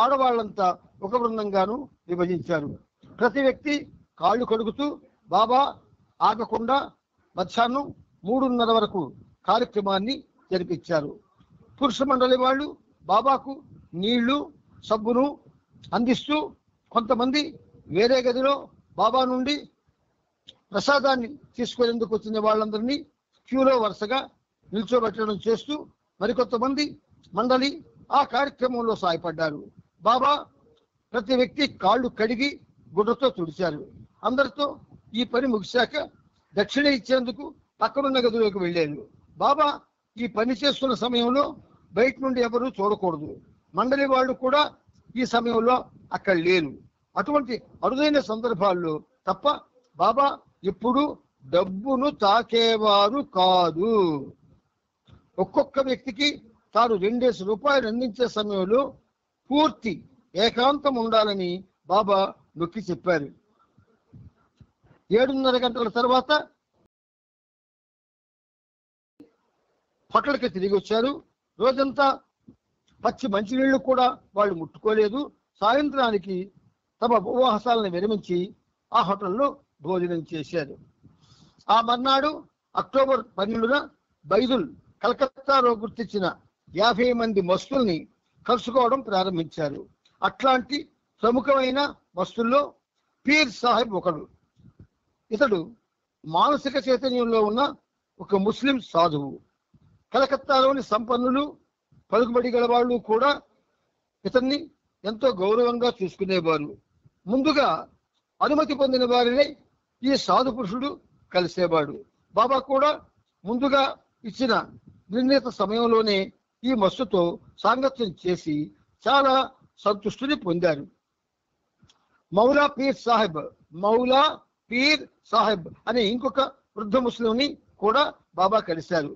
ఆడవాళ్లంతా ఒక బృందంగాను విభజించారు. ప్రతి వ్యక్తి కాళ్ళు కడుగుతూ బాబా ఆగకుండా మధ్యాహ్నం 3:30 వరకు కార్యక్రమాన్ని జరిపించారు. పురుష మండలి వాళ్ళు బాబాకు నీళ్లు, సబ్బును అందిస్తూ కొంతమంది వేరే గదిలో బాబా నుండి ప్రసాదాన్ని తీసుకునేందుకు వచ్చిన వాళ్ళందరినీ క్యూలో వరుసగా నిల్చోబెట్టడం చేస్తూ మరికొంతమంది మండలి ఆ కార్యక్రమంలో సాయపడ్డారు. బాబా ప్రతి వ్యక్తి కాళ్ళు కడిగి గుడ్డతో తుడిచారు. అందరితో ఈ పని ముగిశాక దక్షిణ ఇచ్చేందుకు పక్కనున్న గదిలోకి వెళ్ళారు. బాబా ఈ పని చేస్తున్న సమయంలో బయట నుండి ఎవరు చూడకూడదు. మండలి వాళ్ళు కూడా ఈ సమయంలో అక్కడ లేరు. అటువంటి అరుదైన సందర్భాల్లో తప్ప బాబా ఎప్పుడు డబ్బును తాకేవారు కాదు. ఒక్కొక్క వ్యక్తికి తాను 2 రూపాయలు అందించే సమయంలో పూర్తి ఏకాంతం ఉండాలని బాబా నొక్కి చెప్పారు. 7:30 గంటల తర్వాత హోటల్కి తిరిగి వచ్చారు. రోజంతా పచ్చి మంచినీళ్లు కూడా వాళ్ళు ముట్టుకోలేదు. సాయంత్రానికి తమ ఉపవాసాలను విరమించి ఆ హోటల్లో భోజనం చేశారు. ఆ మర్నాడు అక్టోబర్ 12న బైదుల్ కలకత్తాలో గుర్తించిన 50 మంది మస్తుల్ని కలుసుకోవడం ప్రారంభించారు. అట్లాంటి ప్రముఖమైన మస్తుల్లో పీర్ సాహెబ్ ఒకడు. ఇతడు మానసిక చైతన్యంలో ఉన్న ఒక ముస్లిం సాధువు. కలకత్తాలోని సంపన్నులు, పలుకుబడి గల వాళ్ళు కూడా ఇతన్ని ఎంతో గౌరవంగా చూసుకునేవారు. ముందుగా అనుమతి పొందిన వారిని ఈ సాధు పురుషుడు కలిసేవాడు. బాబా కూడా ముందుగా ఇచ్చిన నిర్ణీత సమయంలోనే ఈ మస్తుతో సాంగత్యం చేసి చాలా సంతుష్టిని పొందారు. మౌలా పీర్ సాహెబ్ అనే ఇంకొక వృద్ధ ముస్లింని కూడా బాబా కలిశారు.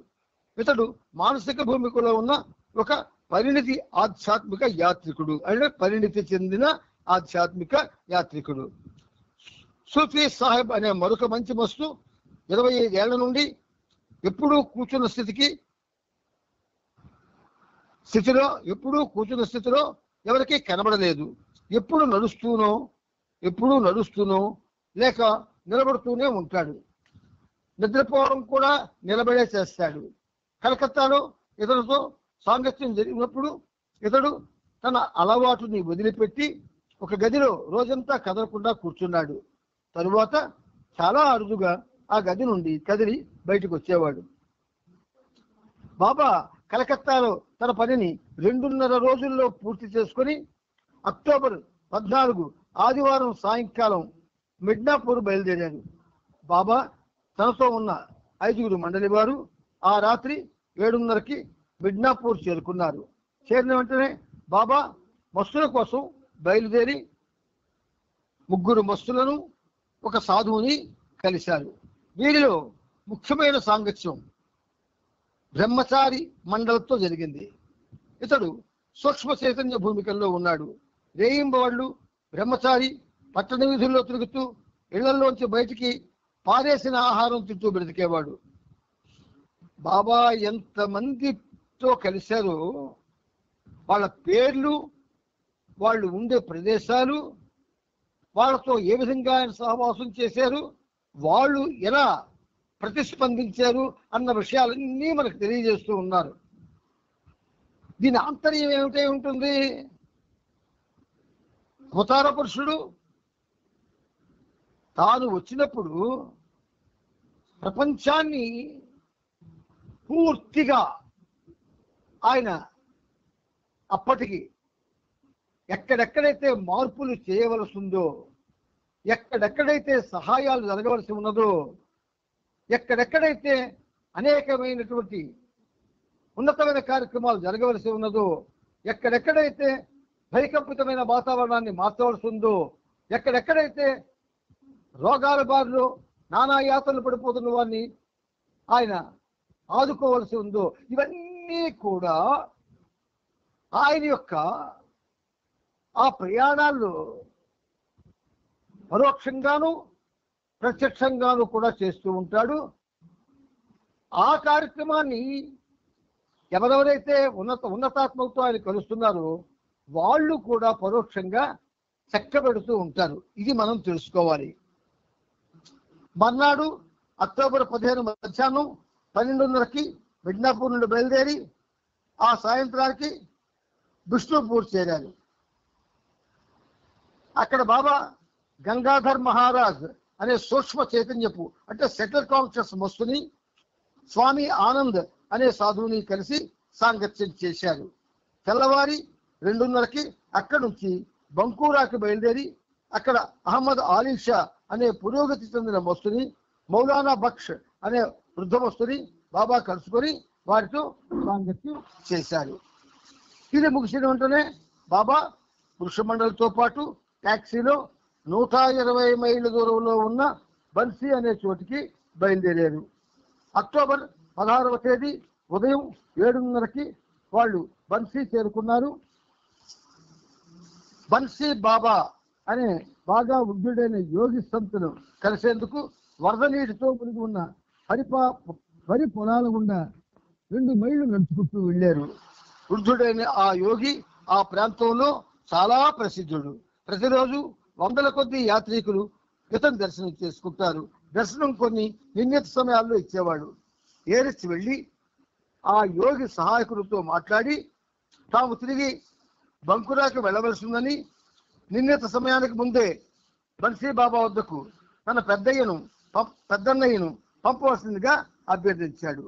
ఇతడు మానసిక భూమికలో ఉన్న ఒక పరిణితి ఆధ్యాత్మిక యాత్రికుడు, అంటే పరిణితి చెందిన ఆధ్యాత్మిక యాత్రికుడు. సూఫీ సాహెబ్ అనే మరొక మంచి మస్తు 25 ఏళ్ల నుండి ఎప్పుడూ కూర్చున్న స్థితిలో ఎవరికీ కనబడలేదు. ఎప్పుడు నడుస్తూనో లేక నిలబడుతూనే ఉంటాడు. నిద్రపోవడం కూడా నిలబడే చేస్తాడు. కలకత్తాలో ఇతరులతో సాంగత్యం జరిగినప్పుడు ఇతడు తన అలవాటుని వదిలిపెట్టి ఒక గదిలో రోజంతా కదలకుండా కూర్చున్నాడు. తరువాత చాలా అరుదుగా ఆ గది నుండి కదిలి బయటకు వచ్చేవాడు. బాబా కలకత్తాలో తన పనిని 2.5 రోజుల్లో పూర్తి చేసుకొని అక్టోబర్ 14 ఆదివారం సాయంకాలం మిడ్నాపూర్ బయలుదేరారు. బాబా తనతో ఉన్న 5 మండలి వారు ఆ రాత్రి 7:30కి మిడ్నాపూర్ చేరుకున్నారు. చేరిన వెంటనే బాబా మస్తుల కోసం బయలుదేరి 3 మస్తులను, ఒక సాధువుని కలిశారు. వీరిలో ముఖ్యమైన సాంగత్యం బ్రహ్మచారి మండలితో జరిగింది. ఇతడు సూక్ష్మ చైతన్య భూమికల్లో ఉన్నాడు. రేయింబవళ్ళు బ్రహ్మచారి పట్టణ వీధుల్లో తిరుగుతూ ఇళ్లలోంచి బయటికి పారేసిన ఆహారం తింటూ బ్రతికేవాడు. బాబా ఎంతమందితో కలిశారో వాళ్ళ పేర్లు, వాళ్ళు ఉండే ప్రదేశాలు, వాళ్ళతో ఏ విధంగా ఆయన సహవాసం చేశారు, వాళ్ళు ఎలా ప్రతిస్పందించారు అన్న విషయాలన్నీ మనకు తెలియజేస్తూ ఉన్నారు. దీని ఆంతర్యం ఏమిటై ఉంటుంది? అవతార పురుషుడు తాను వచ్చినప్పుడు ప్రపంచాన్ని పూర్తిగా ఆయన అప్పటికి ఎక్కడెక్కడైతే మార్పులు చేయవలసి ఉందో, ఎక్కడెక్కడైతే సహాయాలు జరగవలసి ఉన్నదో, ఎక్కడెక్కడైతే అనేకమైనటువంటి ఉన్నతమైన కార్యక్రమాలు జరగవలసి ఉన్నదో, ఎక్కడెక్కడైతే భయకంపితమైన వాతావరణాన్ని మార్చవలసి ఉందో, ఎక్కడెక్కడైతే రోగాల బారిలో నానా యాతనలు పడిపోతున్న వారిని ఆయన ఆదుకోవలసి ఉందో, ఇవన్నీ కూడా ఆయన యొక్క ఆ ప్రయాణాల్లో పరోక్షంగాను ప్రత్యక్షంగాను కూడా చేస్తూ ఉంటాడు. ఆ కార్యక్రమాన్ని ఎవరెవరైతే ఉన్నతాత్మకతో ఆయన కలుస్తున్నారో వాళ్ళు కూడా పరోక్షంగా చక్కబెడుతూ ఉంటారు. ఇది మనం తెలుసుకోవాలి. మర్నాడు అక్టోబర్ 15 మధ్యాహ్నం 12:30కి మిడ్నాపూర్ నుండి బయలుదేరి ఆ సాయంత్రానికి బిష్ణుపూర్ చేరారు. అక్కడ బాబా గంగాధర్ మహారాజ్ అనే సూక్ష్మ చైతన్యపు అంటే సెటిల్ కాన్షియస్ మస్తుని, స్వామి ఆనంద్ అనే సాధువుని కలిసి సాంగత్యం చేశారు. తెల్లవారి 2:30కి అక్కడి నుంచి బంకూరాకి బయలుదేరి అక్కడ అహ్మద్ ఆలీ షా అనే పురోగతి చెందిన మస్తుని, మౌలానా బక్ష్ అనే వృద్ధ మస్తుని బాబా కలుసుకొని వారితో సాంగత్యం చేశారు. ఇది ముగిసిన వెంటనే బాబా పురుష మండలితో పాటు టాక్సీలో 120 మైళ్ళ దూరంలో ఉన్న బన్సీ అనే చోటికి బయలుదేరారు. అక్టోబర్ 16వ తేదీ ఉదయం 7:30కి వాళ్ళు బన్సీ చేరుకున్నారు. బన్సీ బాబా అనే బాగా వృద్ధుడైన యోగి సంతులు కలిసేందుకు వరద నీటితో మునిగి ఉన్న వరి పొలాల గుండా 2 మైళ్ళు నడుచుకుంటూ వెళ్ళారు. వృద్ధుడైన ఆ యోగి ఆ ప్రాంతంలో చాలా ప్రసిద్ధుడు. ప్రతిరోజు వందల కొద్ది యాత్రికులు ఇతను దర్శనం చేసుకుంటారు. దర్శనం కొన్ని నిర్ణీత సమయాల్లో ఇచ్చేవాడు. ఏరిస్ వెళ్ళి ఆ యోగి సహాయకులతో మాట్లాడి తాము తిరిగి బంకురాకు వెళ్ళవలసిందని, నిర్ణీత సమయానికి ముందే బన్సీ బాబా వద్దకు తన పెద్దన్నయ్యను పంపవలసిందిగా అభ్యర్థించాడు.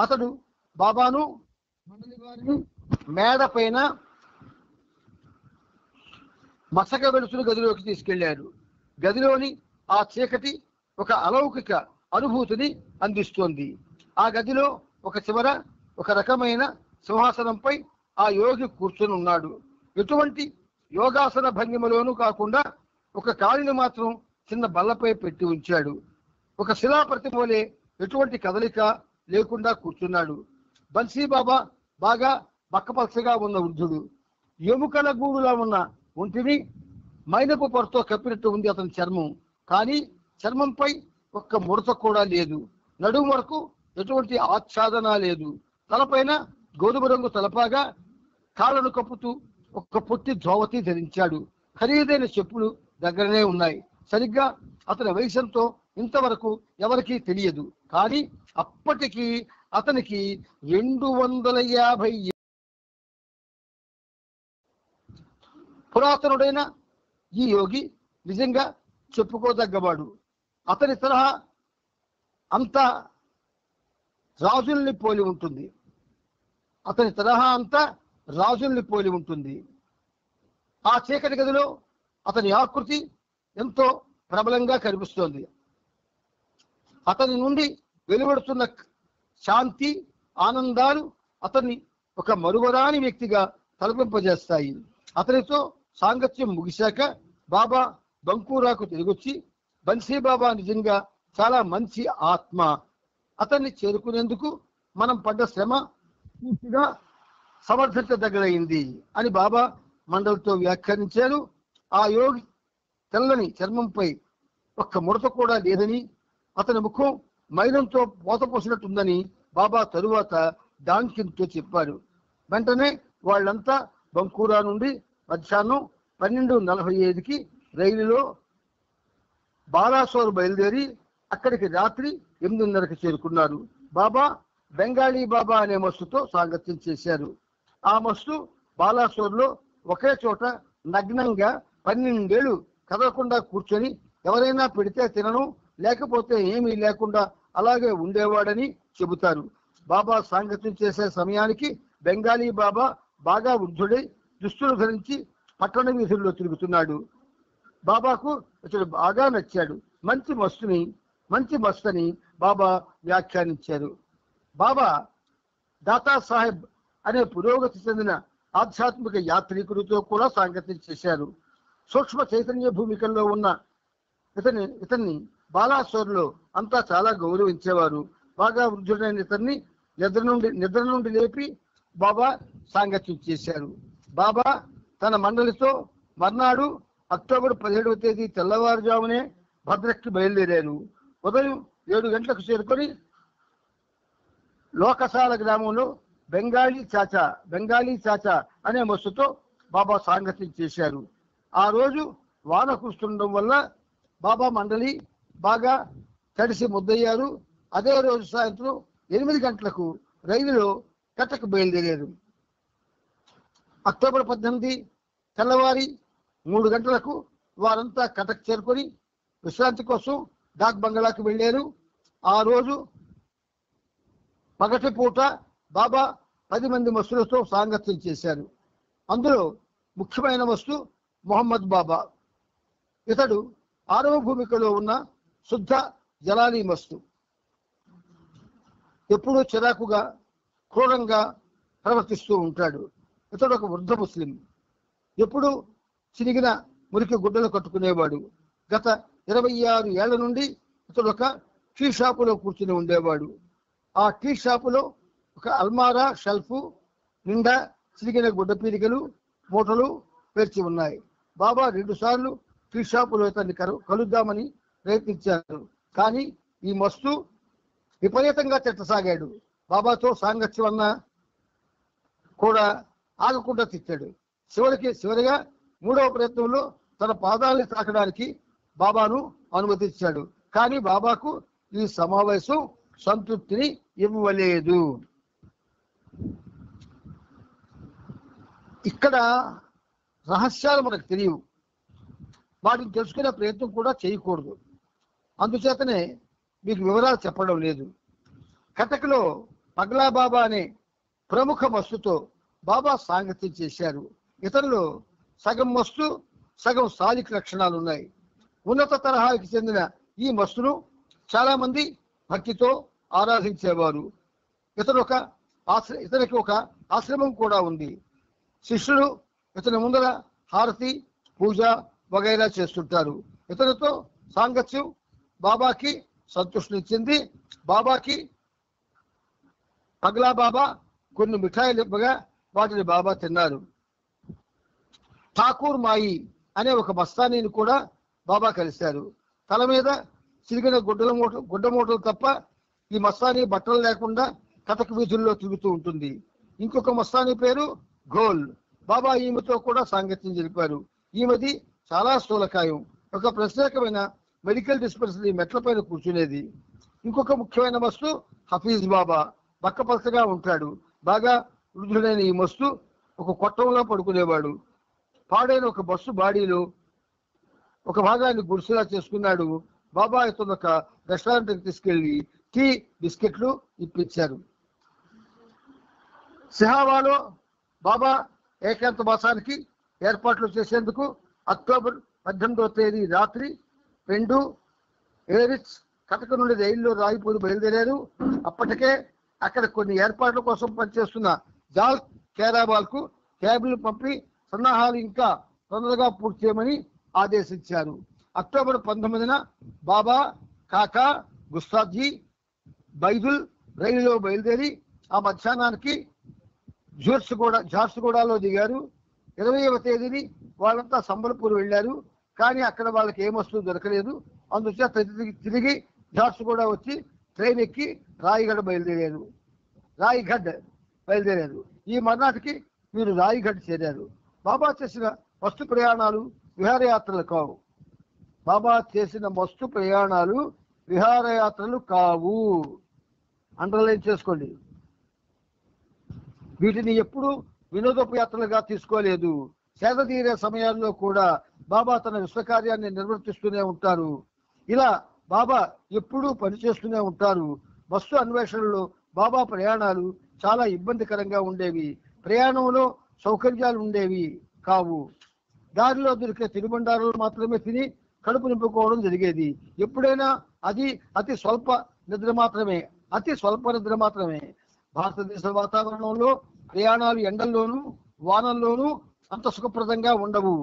అతడు బాబాను మండలి వారిని మేడ పైన మసక వెలుతురు గదిలోకి తీసుకెళ్లారు. గదిలోని ఆ చీకటి ఒక అలౌకిక అనుభూతిని అందిస్తోంది. ఆ గదిలో ఒక చివర ఒక రకమైన సింహాసనంపై ఆ యోగి కూర్చొని ఉన్నాడు. ఎటువంటి యోగాసన భంగిమలోనూ కాకుండా ఒక కాలిని మాత్రం చిన్న బల్లపై పెట్టి ఉంచాడు. ఒక శిలా ప్రతిమ వలె ఎటువంటి కదలిక లేకుండా కూర్చున్నాడు. బన్సీ బాబా బాగా బక్కపలసగా ఉన్న వృద్ధుడు. ఎముకల గూడులా ఉన్న ఒంటిని మైనపు పొరతో కప్పినట్టు ఉంది అతని చర్మం. కానీ చర్మంపై ఒక్క ముడత కూడా లేదు. నడుము వరకు ఎటువంటి ఆచ్ఛాదన లేదు. తలపైన గోధుమ రంగు తలపాగా కాళ్ళను కప్పుతూ ఒక్క పొట్టి ధోవతి ధరించాడు. ఖరీదైన చెప్పులు దగ్గరనే ఉన్నాయి. సరిగ్గా అతని వయసంతో ఇంతవరకు ఎవరికీ తెలియదు. కానీ అప్పటికి అతనికి 250 పురాతనుడైన ఈ యోగి నిజంగా చెప్పుకోదగ్గవాడు. అతని తరహా అంతా రాజుల్ని పోలి ఉంటుంది. ఆ చీకటి గదిలో అతని ఆకృతి ఎంతో ప్రబలంగా కనిపిస్తోంది. అతని నుండి వెలువడుతున్న శాంతి, ఆనందాలు అతన్ని ఒక మరువరాని వ్యక్తిగా తలపింపజేస్తాయి. అతనితో సాంగత్యం ముగిశాక బాబా బంకూరాకు తిరిగొచ్చి, బన్సీ బాబా నిజంగా చాలా మంచి ఆత్మ, అతన్ని చేరుకునేందుకు మనం పడ్డ శ్రమ పూర్తిగా సమర్థించదగ్గరైంది అని బాబా మండలితో వ్యాఖ్యానించారు. ఆ యోగి తెల్లని చర్మంపై ఒక్క ముడత కూడా లేదని, అతని ముఖం మైనంతో పోతపోసినట్టుందని బాబా తరువాత డాన్కిన్తో చెప్పారు. వెంటనే వాళ్ళంతా బంకూరా నుండి మధ్యాహ్నం 12:45కి రైలులో బాలాసోర్ బయలుదేరి అక్కడికి రాత్రి 8:30కి చేరుకున్నారు. బాబా బెంగాలీ బాబా అనే మస్తుతో సాంగత్యం చేశారు. ఆ మస్తు బాలాసోర్లో ఒకే చోట నగ్నంగా 12 ఏళ్ళు కదలకుండా కూర్చొని ఎవరైనా పెడితే తినను, లేకపోతే ఏమీ లేకుండా అలాగే ఉండేవాడని చెబుతారు. బాబా సాంగత్యం చేసే సమయానికి బెంగాలీ బాబా బాగా వృద్ధుడై దుస్తులు ధరించి పట్టణ వీధుల్లో తిరుగుతున్నాడు. బాబాకు ఇతడు బాగా నచ్చాడు. మంచి మస్తని బాబా వ్యాఖ్యానించారు. బాబా దాతా సాహెబ్ అనే పురోగతి చెందిన ఆధ్యాత్మిక యాత్రికుడితో కూడా సాంగత్యం చేశారు. సూక్ష్మ చైతన్య భూమికల్లో ఉన్న ఇతన్ని బాలాసోర్లో అంతా చాలా గౌరవించేవారు. బాగా వృద్ధుడైన ఇతన్ని నిద్ర నుండి లేపి బాబా సాంగత్యం చేశారు. బాబా తన మండలితో మర్నాడు అక్టోబర్ 17వ తేదీ తెల్లవారుజామునే భద్రక్కి బయలుదేరారు. ఉదయం 7 గంటలకు చేరుకొని లోకసాల గ్రామంలో బెంగాలీ చాచా అనే మస్తుతో బాబా సాంగత్యం చేశారు. ఆ రోజు వాన కురుస్తుండడం వల్ల బాబా మండలి బాగా తడిసి ముద్దయ్యారు. అదే రోజు సాయంత్రం 8 గంటలకు రైలులో కటక్ బయలుదేరారు. అక్టోబర్ 18 తెల్లవారి 3 గంటలకు వారంతా కటక్ చేరుకొని విశ్రాంతి కోసం డాక్ బంగ్లాకి వెళ్ళారు. ఆ రోజు పగటి పూట బాబా 10 మంది మస్తులతో సాంగత్యం చేశారు. అందులో ముఖ్యమైన వస్తు మొహమ్మద్ బాబా. ఇతడు 6వ భూమికలో ఉన్న శుద్ధ జలాలి మస్తు. ఎప్పుడూ చిరాకుగా క్రూరంగా ప్రవర్తిస్తూ ఉంటాడు. ఇతడు ఒక వృద్ధ ముస్లిం. ఎప్పుడు చిరిగిన మురికి గుడ్డలు కట్టుకునేవాడు. గత 26 ఏళ్ల నుండి ఇతడు ఒక టీ షాపులో కూర్చుని ఉండేవాడు. ఆ టీ షాపులో ఒక అల్మారా షెల్ఫ్ నిండా చిరిగిన గుడ్డ పీరికలు మూటలు పేర్చి ఉన్నాయి. బాబా 2 సార్లు టీ షాపులో ఇతన్ని కలుద్దామని ప్రయత్నించారు. కానీ ఈ మస్తు విపరీతంగా తిట్టసాగాడు. బాబాతో సాంగత్యం అన్నా కూడా ఆగకుండా తిట్టాడు. చివరిగా 3వ ప్రయత్నంలో తన పాదాలని తాకడానికి బాబాను అనుమతించాడు. కానీ బాబాకు ఈ సమావేశం సంతృప్తిని ఇవ్వలేదు. ఇక్కడ రహస్యాలు మనకు తెలియవు, వాటిని తెలుసుకునే ప్రయత్నం కూడా చేయకూడదు. అందుచేతనే మీకు వివరాలు చెప్పడం లేదు. కటక్లో పగ్లా బాబా అనే ప్రముఖ మస్తుతో బాబా సాంగత్యం చేశారు. ఇతరులు సగం మస్తు సగం సాలిక్ లక్షణాలు ఉన్నాయి. ఉన్నత తరహాకి చెందిన ఈ మస్తును చాలా మంది భక్తితో ఆరాధించేవారు. ఇతనికి ఒక ఆశ్రమం కూడా ఉంది. శిష్యులు ఇతని ముందర హారతి పూజ వగైరా చేస్తుంటారు. ఇతనితో సాంగత్యం బాబాకి సంతృష్టినిచ్చింది. బాబాకి పగ్లా బాబా కొన్ని మిఠాయిలు ఇవ్వగా వాటిని బాబా తిన్నారు. ఠాకూర్ మాయి అనే ఒక మస్తానీని కూడా బాబా కలిశారు. తల మీద చిరిగిన గుడ్డ మూటలు తప్ప ఈ మస్తానీ బట్టలు లేకుండా కటక్ వీధుల్లో తిరుగుతూ ఉంటుంది. ఇంకొక మస్తానీ పేరు గోల్. బాబా ఈమెతో కూడా సాంగత్యం జరిపారు. ఈమెది చాలా స్థూలకాయం. ఒక ప్రత్యేకమైన మెడికల్ డిస్పెన్సరీ మెట్లపైన కూర్చునేది. ఇంకొక ముఖ్యమైన మస్తు హఫీజ్ బాబా. బక్కపలసగా ఉంటాడు. బాగా వృద్ధుడైన ఈ మస్తు ఒక కొట్టంలో పడుకునేవాడు. పాడైన ఒక బస్సు బాడీలో ఒక భాగాన్ని గుడిసెలా చేసుకున్నాడు. బాబా ఇతను ఒక రెస్టారెంట్కి తీసుకెళ్లి టీ బిస్కెట్లు ఇప్పించారు. సిహావాలో బాబా ఏకాంత మాసానికి ఏర్పాట్లు చేసేందుకు అక్టోబర్ 18వ తేదీ రాత్రి 2 ఏరిచ్ కటక్ నుండి రైల్లో రాయిపూర్ బయలుదేరారు. అప్పటికే అక్కడ కొన్ని ఏర్పాట్ల కోసం పనిచేస్తున్న జాల్ కేరాబాల్ కు క్యాబులు పంపి సన్నాహాలు ఇంకా తొందరగా పూర్తి చేయమని ఆదేశించారు. అక్టోబర్ 19న బాబా కాకా గుస్తాజీ బైదుల్ రైలులో బయలుదేరి ఆ మధ్యాహ్నానికి ఝార్సుగూడలో దిగారు. 20వ తేదీని వాళ్ళంతా సంబల్పూర్ వెళ్ళారు. కానీ అక్కడ వాళ్ళకి ఏ వస్తువు దొరకలేదు. అందుచేత తిరిగి ఝార్సుగూడ వచ్చి ట్రైన్ ఎక్కి రాయిగఢ్ బయలుదేరారు. ఈ మర్నాటికి వీరు రాయిగఢ్ చేరారు. బాబా చేసిన వస్తు ప్రయాణాలు విహారయాత్రలు కావు. అండర్లైన్ చేసుకోండి. వీటిని ఎప్పుడు వినోదపు యాత్రలుగా తీసుకోలేదు. సేద తీరే సమయాల్లో కూడా బాబా తన విశ్వకార్యాన్ని నిర్వర్తిస్తూనే ఉంటారు. ఇలా బాబా ఎప్పుడూ పనిచేస్తూనే ఉంటారు. వస్తు అన్వేషణలో బాబా ప్రయాణాలు చాలా ఇబ్బందికరంగా ఉండేవి. ప్రయాణంలో సౌకర్యాలు ఉండేవి కావు. దారిలో దొరికే తినుబండారాలు మాత్రమే తిని కడుపు నింపుకోవడం జరిగేది. ఎప్పుడైనా అది అతి స్వల్ప నిద్ర మాత్రమే. భారతదేశ వాతావరణంలో ప్రయాణాలు ఎండల్లోనూ వానల్లోనూ అంత సుఖప్రదంగా ఉండవు.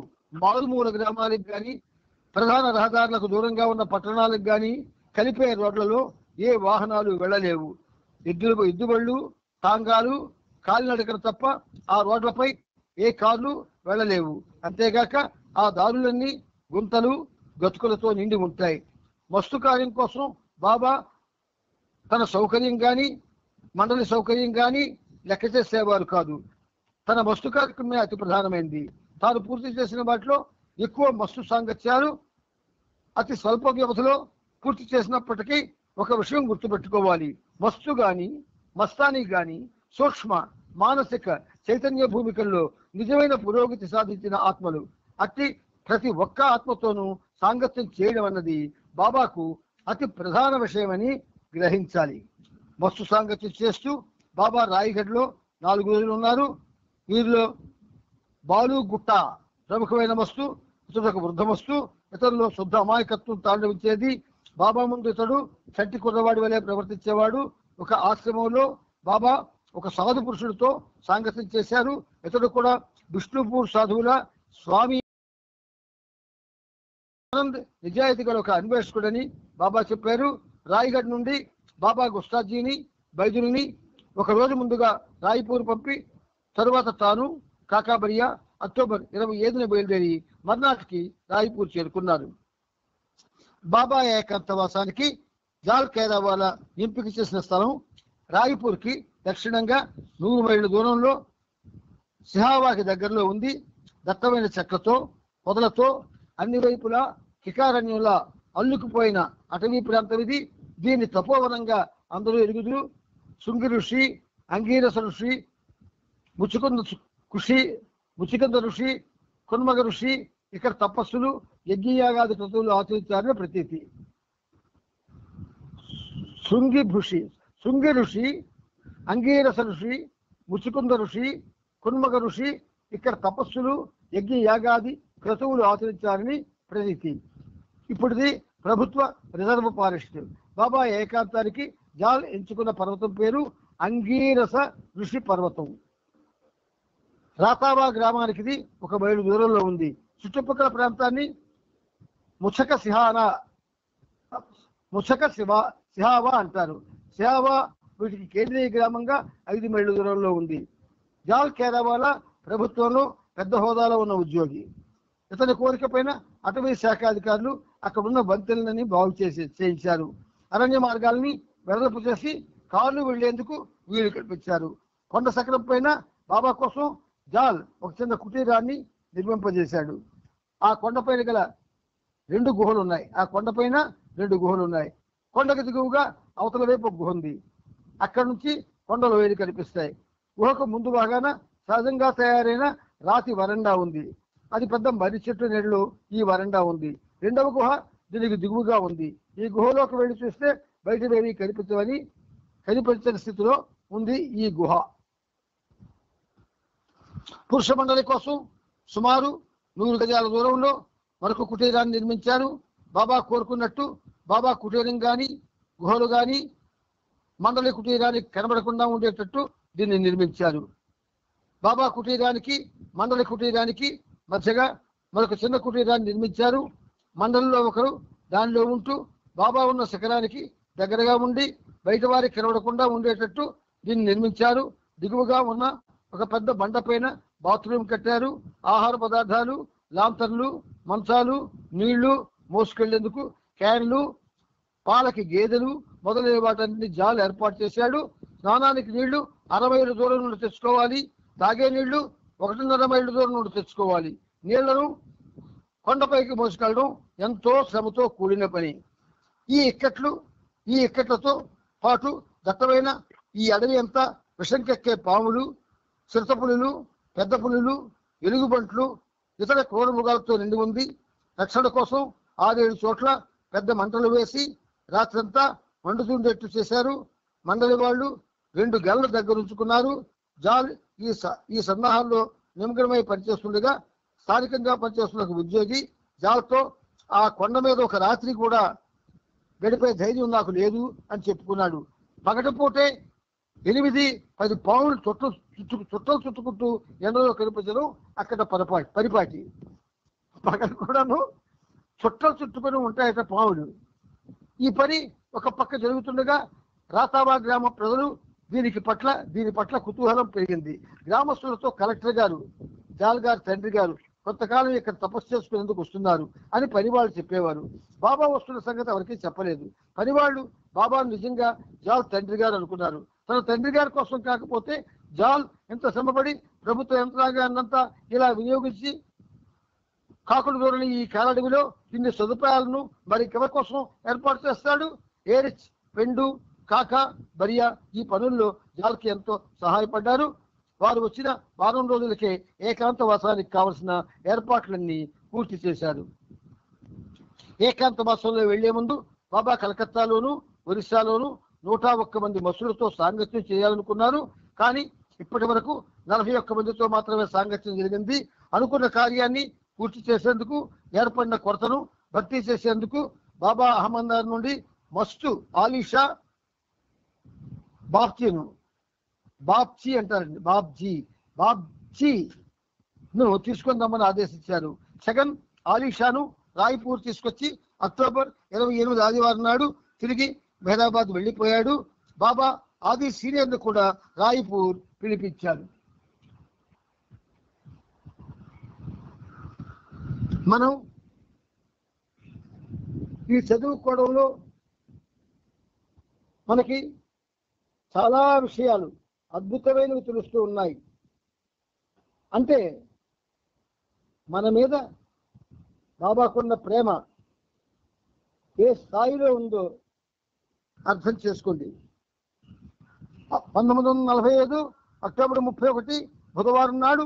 మారుమూల గ్రామాలకు కానీ ప్రధాన రహదారులకు దూరంగా ఉన్న పట్టణాలకు కానీ కలిపే రోడ్లలో ఏ వాహనాలు వెళ్ళలేవు. ఎద్దుబళ్ళు టాంగాలు కాలినడకలు తప్ప ఆ రోడ్లపై ఏ కార్లు వెళ్ళలేవు. అంతేగాక ఆ దారులన్నీ గుంతలు గతుకులతో నిండి ఉంటాయి. మస్తు కార్యం కోసం బాబా తన సౌకర్యం కానీ మండలి సౌకర్యం కానీ లెక్క చేసేవారు కాదు. తన మస్తు కార్యక్రమమే అతి ప్రధానమైంది. తాను పూర్తి చేసిన వాటిలో ఎక్కువ మస్తు సాంగత్యాలు అతి స్వల్ప వ్యవధిలో పూర్తి చేసినప్పటికీ ఒక విషయం గుర్తుపెట్టుకోవాలి. మస్తు గాని మస్తానీ గాని సూక్ష్మ మానసిక చైతన్య భూమికల్లో నిజమైన పురోగతి సాధించిన ఆత్మలు. అట్టి ప్రతి ఒక్క ఆత్మతోనూ సాంగత్యం చేయడం అన్నది బాబాకు అతి ప్రధాన విషయమని గ్రహించాలి. మస్తు సాంగత్యం చేస్తూ బాబా రాయిగఢ్లో 4 రోజులు ఉన్నారు. వీరిలో బాలు గుట్ట ప్రముఖమైన మస్తు. ఇతడు ఒక వృద్ధ మస్తు. ఇతరులో శుద్ధ అమాయకత్వం తాండవించేది. బాబా ముందు ఇతడు చంటి కుర్రవాడి వలె ప్రవర్తించేవాడు. ఒక ఆశ్రమంలో బాబా ఒక సాధు పురుషుడితో సాంగత్యం చేశారు. ఇతడు కూడా విష్ణుపూర్ సాధువుల స్వామి ఆనంద్ నిజాయితీ గల ఒక అన్వేషకుడని బాబా చెప్పారు. రాయ్గఢ్ నుండి బాబా గుస్తాజీని బైదుల్ని ఒక రోజు ముందుగా రాయ్పూర్ పంపి తరువాత తాను కాకాబరియా అక్టోబర్ 25న బయలుదేరి మర్నాటికి రాయ్పూర్ చేరుకున్నారు. బాబా ఏకాంతవాసానికి జాల్ ఖైరావాల ఎంపిక చేసిన స్థలం రాయ్పూర్కి దక్షిణంగా 100 మైళ్ళ దూరంలో సిహావాకి దగ్గరలో ఉంది. దట్టమైన చెట్లతో పొదలతో అన్ని వైపులా కికారణ్యంలా అల్లుకుపోయిన అటవీ ప్రాంతం ఇది. దీన్ని తపోవనంగా అందరూ ఎరుగుదురు. శృంగి ఋషి, అంగీరస ఋషి, ముచికంద ఋషి, కున్మగ ఋషి ఇక్కడ తపస్సులు యజ్ఞయాగాది క్రతువులు ఆచరించారని ప్రతీతి. శృంగి ఋషి, అంగీరస ఋషి, ముచికుంద ఋషి, కున్మగ ఋషి ఇక్కడ తపస్సులు యజ్ఞయాగాది క్రతువులు ఆచరించారని ప్రతీతి. ఇప్పుడుది ప్రభుత్వ రిజర్వ్ ఫారెస్ట్. బాబా ఏకాంతానికి జాల్ ఎంచుకున్న పర్వతం పేరు అంగీరస ఋషి పర్వతం. రాతావా గ్రామానికి ఇది 1 మైలు దూరంలో ఉంది. చుట్టుపక్కల ప్రాంతాన్ని సిహావా అంటారు. సిహావా వీటికి కేంద్రీయ గ్రామంగా 5 మైళ్ళ దూరంలో ఉంది. జాల్ ఖైరావాలా ప్రభుత్వంలో పెద్ద హోదాలో ఉన్న ఉద్యోగి. ఇతని కోరిక పైన అటవీ శాఖ అధికారులు అక్కడున్న వంతెనలని బాగు చేయించారు. అరణ్య మార్గాలని వెడల్పు చేసి కార్లు వెళ్లేందుకు వీలు కల్పించారు. కొండ శిఖరం పైన బాబా కోసం జాల్ ఒక చిన్న కుటీరాన్ని నిర్మింపజేశాడు. ఆ కొండపైన గల 2 గుహలు ఉన్నాయి. కొండకు దిగువగా అవతల వైపు ఒక గుహ ఉంది. అక్కడి నుంచి కొండలు వేడి కనిపిస్తాయి. గుహకు ముందు భాగాన సహజంగా తయారైన రాతి వరండా ఉంది. అది పెద్ద మర్రి చెట్టు నీడలో ఈ వరండా ఉంది. 2వ గుహ దీనికి దిగువగా ఉంది. ఈ గుహలోకి వెళ్ళి చూస్తే బయట వేవి కనిపించని స్థితిలో ఉంది ఈ గుహ. పురుష మండలి కోసం సుమారు 100 గజాల దూరంలో మరొక కుటీరాన్ని నిర్మించారు. బాబా కోరుకున్నట్టు బాబా కుటీరం గాని గుహలు గాని మండలి కుటీరానికి కనబడకుండా ఉండేటట్టు దీన్ని నిర్మించారు. బాబా కుటీరానికి మండలి కుటీరానికి మధ్యగా మరొక చిన్న కుటీరాన్ని నిర్మించారు. మండలిలో ఒకరు దానిలో ఉంటూ బాబా ఉన్న శిఖరానికి దగ్గరగా ఉండి బయట వారికి కనబడకుండా ఉండేటట్టు దీన్ని నిర్మించారు. దిగువగా ఉన్న ఒక పెద్ద బండపైన బాత్రూమ్ కట్టారు. ఆహార పదార్థాలు, లాంతర్లు, మంచాలు, నీళ్లు మోసుకెళ్లేందుకు క్యాన్లు, పాలకి గేదెలు మొదలైన వాటన్ని జాల్ ఏర్పాటు చేశాడు. స్నానానికి నీళ్లు 60 మైళ్ళ దూరం నుండి తెచ్చుకోవాలి. తాగే నీళ్లు 1.5 మైళ్ళ దూరం నుండి తెచ్చుకోవాలి. నీళ్లను కొండపైకి మోసుకెళ్ళడం ఎంతో శ్రమతో కూడిన పని. ఈ ఇక్కట్లతో పాటు దట్టమైన ఈ అడవి అంతా విషంకెక్కే పాములు, చిరుతపులులు, పెద్ద పులులు, ఎలుగుబంట్లు, ఇతర క్రూర మృగాలతో నిండి ఉంది. రక్షణ కోసం 6-7 చోట్ల పెద్ద మంటలు వేసి రాత్రంతా మండుతుండేట్టు చేశారు. మండలి వాళ్ళు 2 గెలల దగ్గర ఉంచుకున్నారు. జాల్ ఈ సన్నాహాల్లో నిమగ్నమై పనిచేస్తుండగా స్థానికంగా పనిచేస్తున్న ఒక ఉద్యోగి జాల్తో ఆ కొండ మీద ఒక రాత్రి కూడా గడిపే ధైర్యం నాకు లేదు అని చెప్పుకున్నాడు. పగటిపూటే 8-10 పాములు చుట్టలు చుట్టుకుంటూ ఎండలో కనిపించడం అక్కడ పరిపాటి. పగలు కూడాను చుట్టలు చుట్టుకొని ఉంటాయట పాములు. ఈ పని ఒక పక్క జరుగుతుండగా రాతావా గ్రామ ప్రజలు దీని పట్ల కుతూహలం పెరిగింది. గ్రామస్తులతో కలెక్టర్ గారు, జాల్ గారి తండ్రి గారు కొంతకాలం ఇక్కడ తపస్సు చేసుకునేందుకు వస్తున్నారు అని పనివాళ్ళు చెప్పేవారు. బాబా వస్తున్న సంగతి ఎవరికీ చెప్పలేదు. పనివాళ్ళు బాబాను నిజంగా జాల్ తండ్రి గారు అనుకున్నారు. తన తండ్రి గారి కోసం కాకపోతే జాల్ ఎంత శ్రమపడి ప్రభుత్వ యంత్రాంగాన్నంతా ఇలా వినియోగించి కాకులు దూరని ఈ కాలడవిలో ఇన్ని సదుపాయాలను మరి ఎవరి కోసం ఏర్పాటు చేస్తాడు. ఏరిచ్, పెండు, కాకా, బరియా ఈ పనుల్లో జాల్కి ఎంతో సహాయపడ్డారు. వారు వచ్చిన వారం రోజులకే ఏకాంతవాసానికి కావలసిన ఏర్పాట్లన్నీ పూర్తి చేశారు. ఏకాంతవాసంలో వెళ్లే ముందు బాబా కలకత్తాలోను ఒరిస్సాలోను 101 మంది మసులతో సాంగత్యం చేయాలనుకున్నారు. కానీ ఇప్పటి వరకు 41 మందితో మాత్రమే సాంగత్యం జరిగింది. అనుకున్న కార్యాన్ని పూర్తి చేసేందుకు ఏర్పడిన కొరతను భర్తీ చేసేందుకు బాబా అహ్మద్నగర్ నుండి మస్తు ఆలీషా బాఫ్తీను బాబ్జీ అంటారండి, బాబ్జీ ను తీసుకుందామని ఆదేశించారు. సెకండ్ ఆలీషాను రాయ్పూర్ తీసుకొచ్చి అక్టోబర్ 28 ఆదివారం నాడు తిరిగి మెహరాబాద్ వెళ్ళిపోయాడు. బాబా ఆది సీనియర్ను కూడా రాయ్పూర్ పిలిపించారు. మనం ఈ చదువుకోవడంలో మనకి చాలా విషయాలు అద్భుతమైనవి తెలుస్తూ ఉన్నాయి. అంటే మన మీద బాబాకున్న ప్రేమ ఏ స్థాయిలో ఉందో అర్థం చేసుకోండి. 1945 అక్టోబర్ 31 బుధవారం నాడు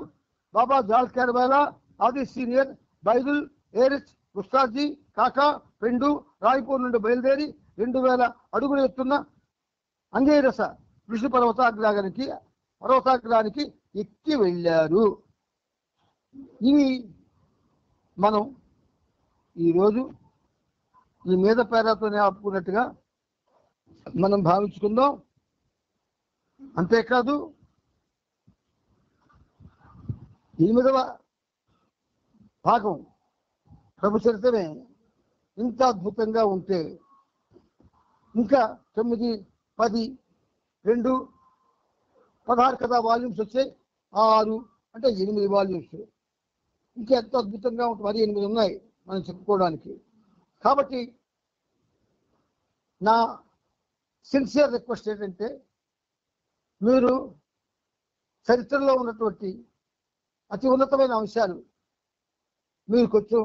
బాబా జాల్ క్యార్వాలా ఆది సీనియర్ బైదుల్ ఏరిచ్ గుస్తాజీ కాకా పెండు రాయ్పూర్ నుండి బయలుదేరి 2000 అడుగులు ఎత్తున్న అంగేరస విష్ణు పర్వతాగ్రానికి ఎక్కి వెళ్ళారు. ఇవి మనం ఈరోజు ఈ మీద పేరాతోనే ఆపుకున్నట్టుగా మనం భావించుకుందాం. అంతేకాదు 8వ భాగం ప్రభు చరిత్రమే ఇంత అద్భుతంగా ఉంటే ఇంకా 9, 10, 2, 16 కదా వాల్యూమ్స్ వచ్చాయి. 6 అంటే 8 వాల్యూమ్స్. ఇంకా ఎంత అద్భుతంగా ఉంటుంది. మరి 8 ఉన్నాయి మనం చెప్పుకోవడానికి. కాబట్టి నా సిన్సియర్ రిక్వెస్ట్ ఏంటంటే మీరు చరిత్రలో ఉన్నటువంటి అతి ఉన్నతమైన అంశాలు మీరు కొంచెం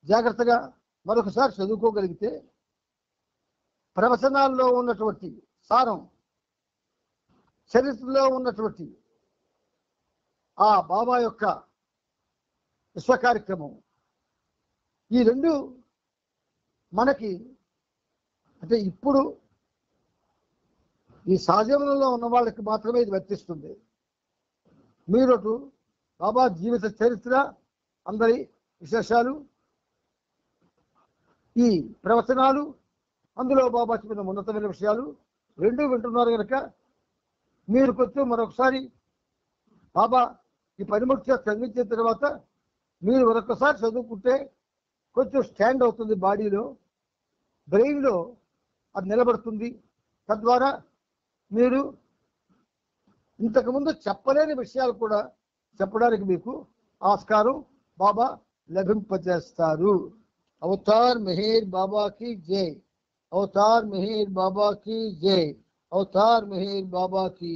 జాగ్రత్తగా మరొకసారి చదువుకోగలిగితే ప్రవచనాల్లో ఉన్నటువంటి సారం, చరిత్రలో ఉన్నటువంటి ఆ బాబా యొక్క విశ్వ కార్యక్రమం, ఈ రెండు మనకి అంటే ఇప్పుడు ఈ సహజీవనంలో ఉన్న వాళ్ళకి మాత్రమే ఇది వర్తిస్తుంది. మీరు బాబా జీవిత చరిత్ర, అందరి విశేషాలు, ఈ ప్రవచనాలు, అందులో బాబా చెప్పిన ఉన్నతమైన విషయాలు రెండు వింటున్నారు కనుక మీరు కొంచెం మరొకసారి బాబా ఈ పనిముట్టు చదివించిన తర్వాత మీరు మరొకసారి చదువుకుంటే కొంచెం స్టాండ్ అవుతుంది, బాడీలో బ్రెయిన్లో అది నిలబడుతుంది. తద్వారా మీరు ఇంతకుముందు చెప్పలేని విషయాలు కూడా చెప్పడానికి మీకు ఆస్కారం బాబా లభింపజేస్తారు. అవతార్ మెహర్ బాబా की जय, अवतार मेहर बाबा की जय, अवतार मेहर बाबा की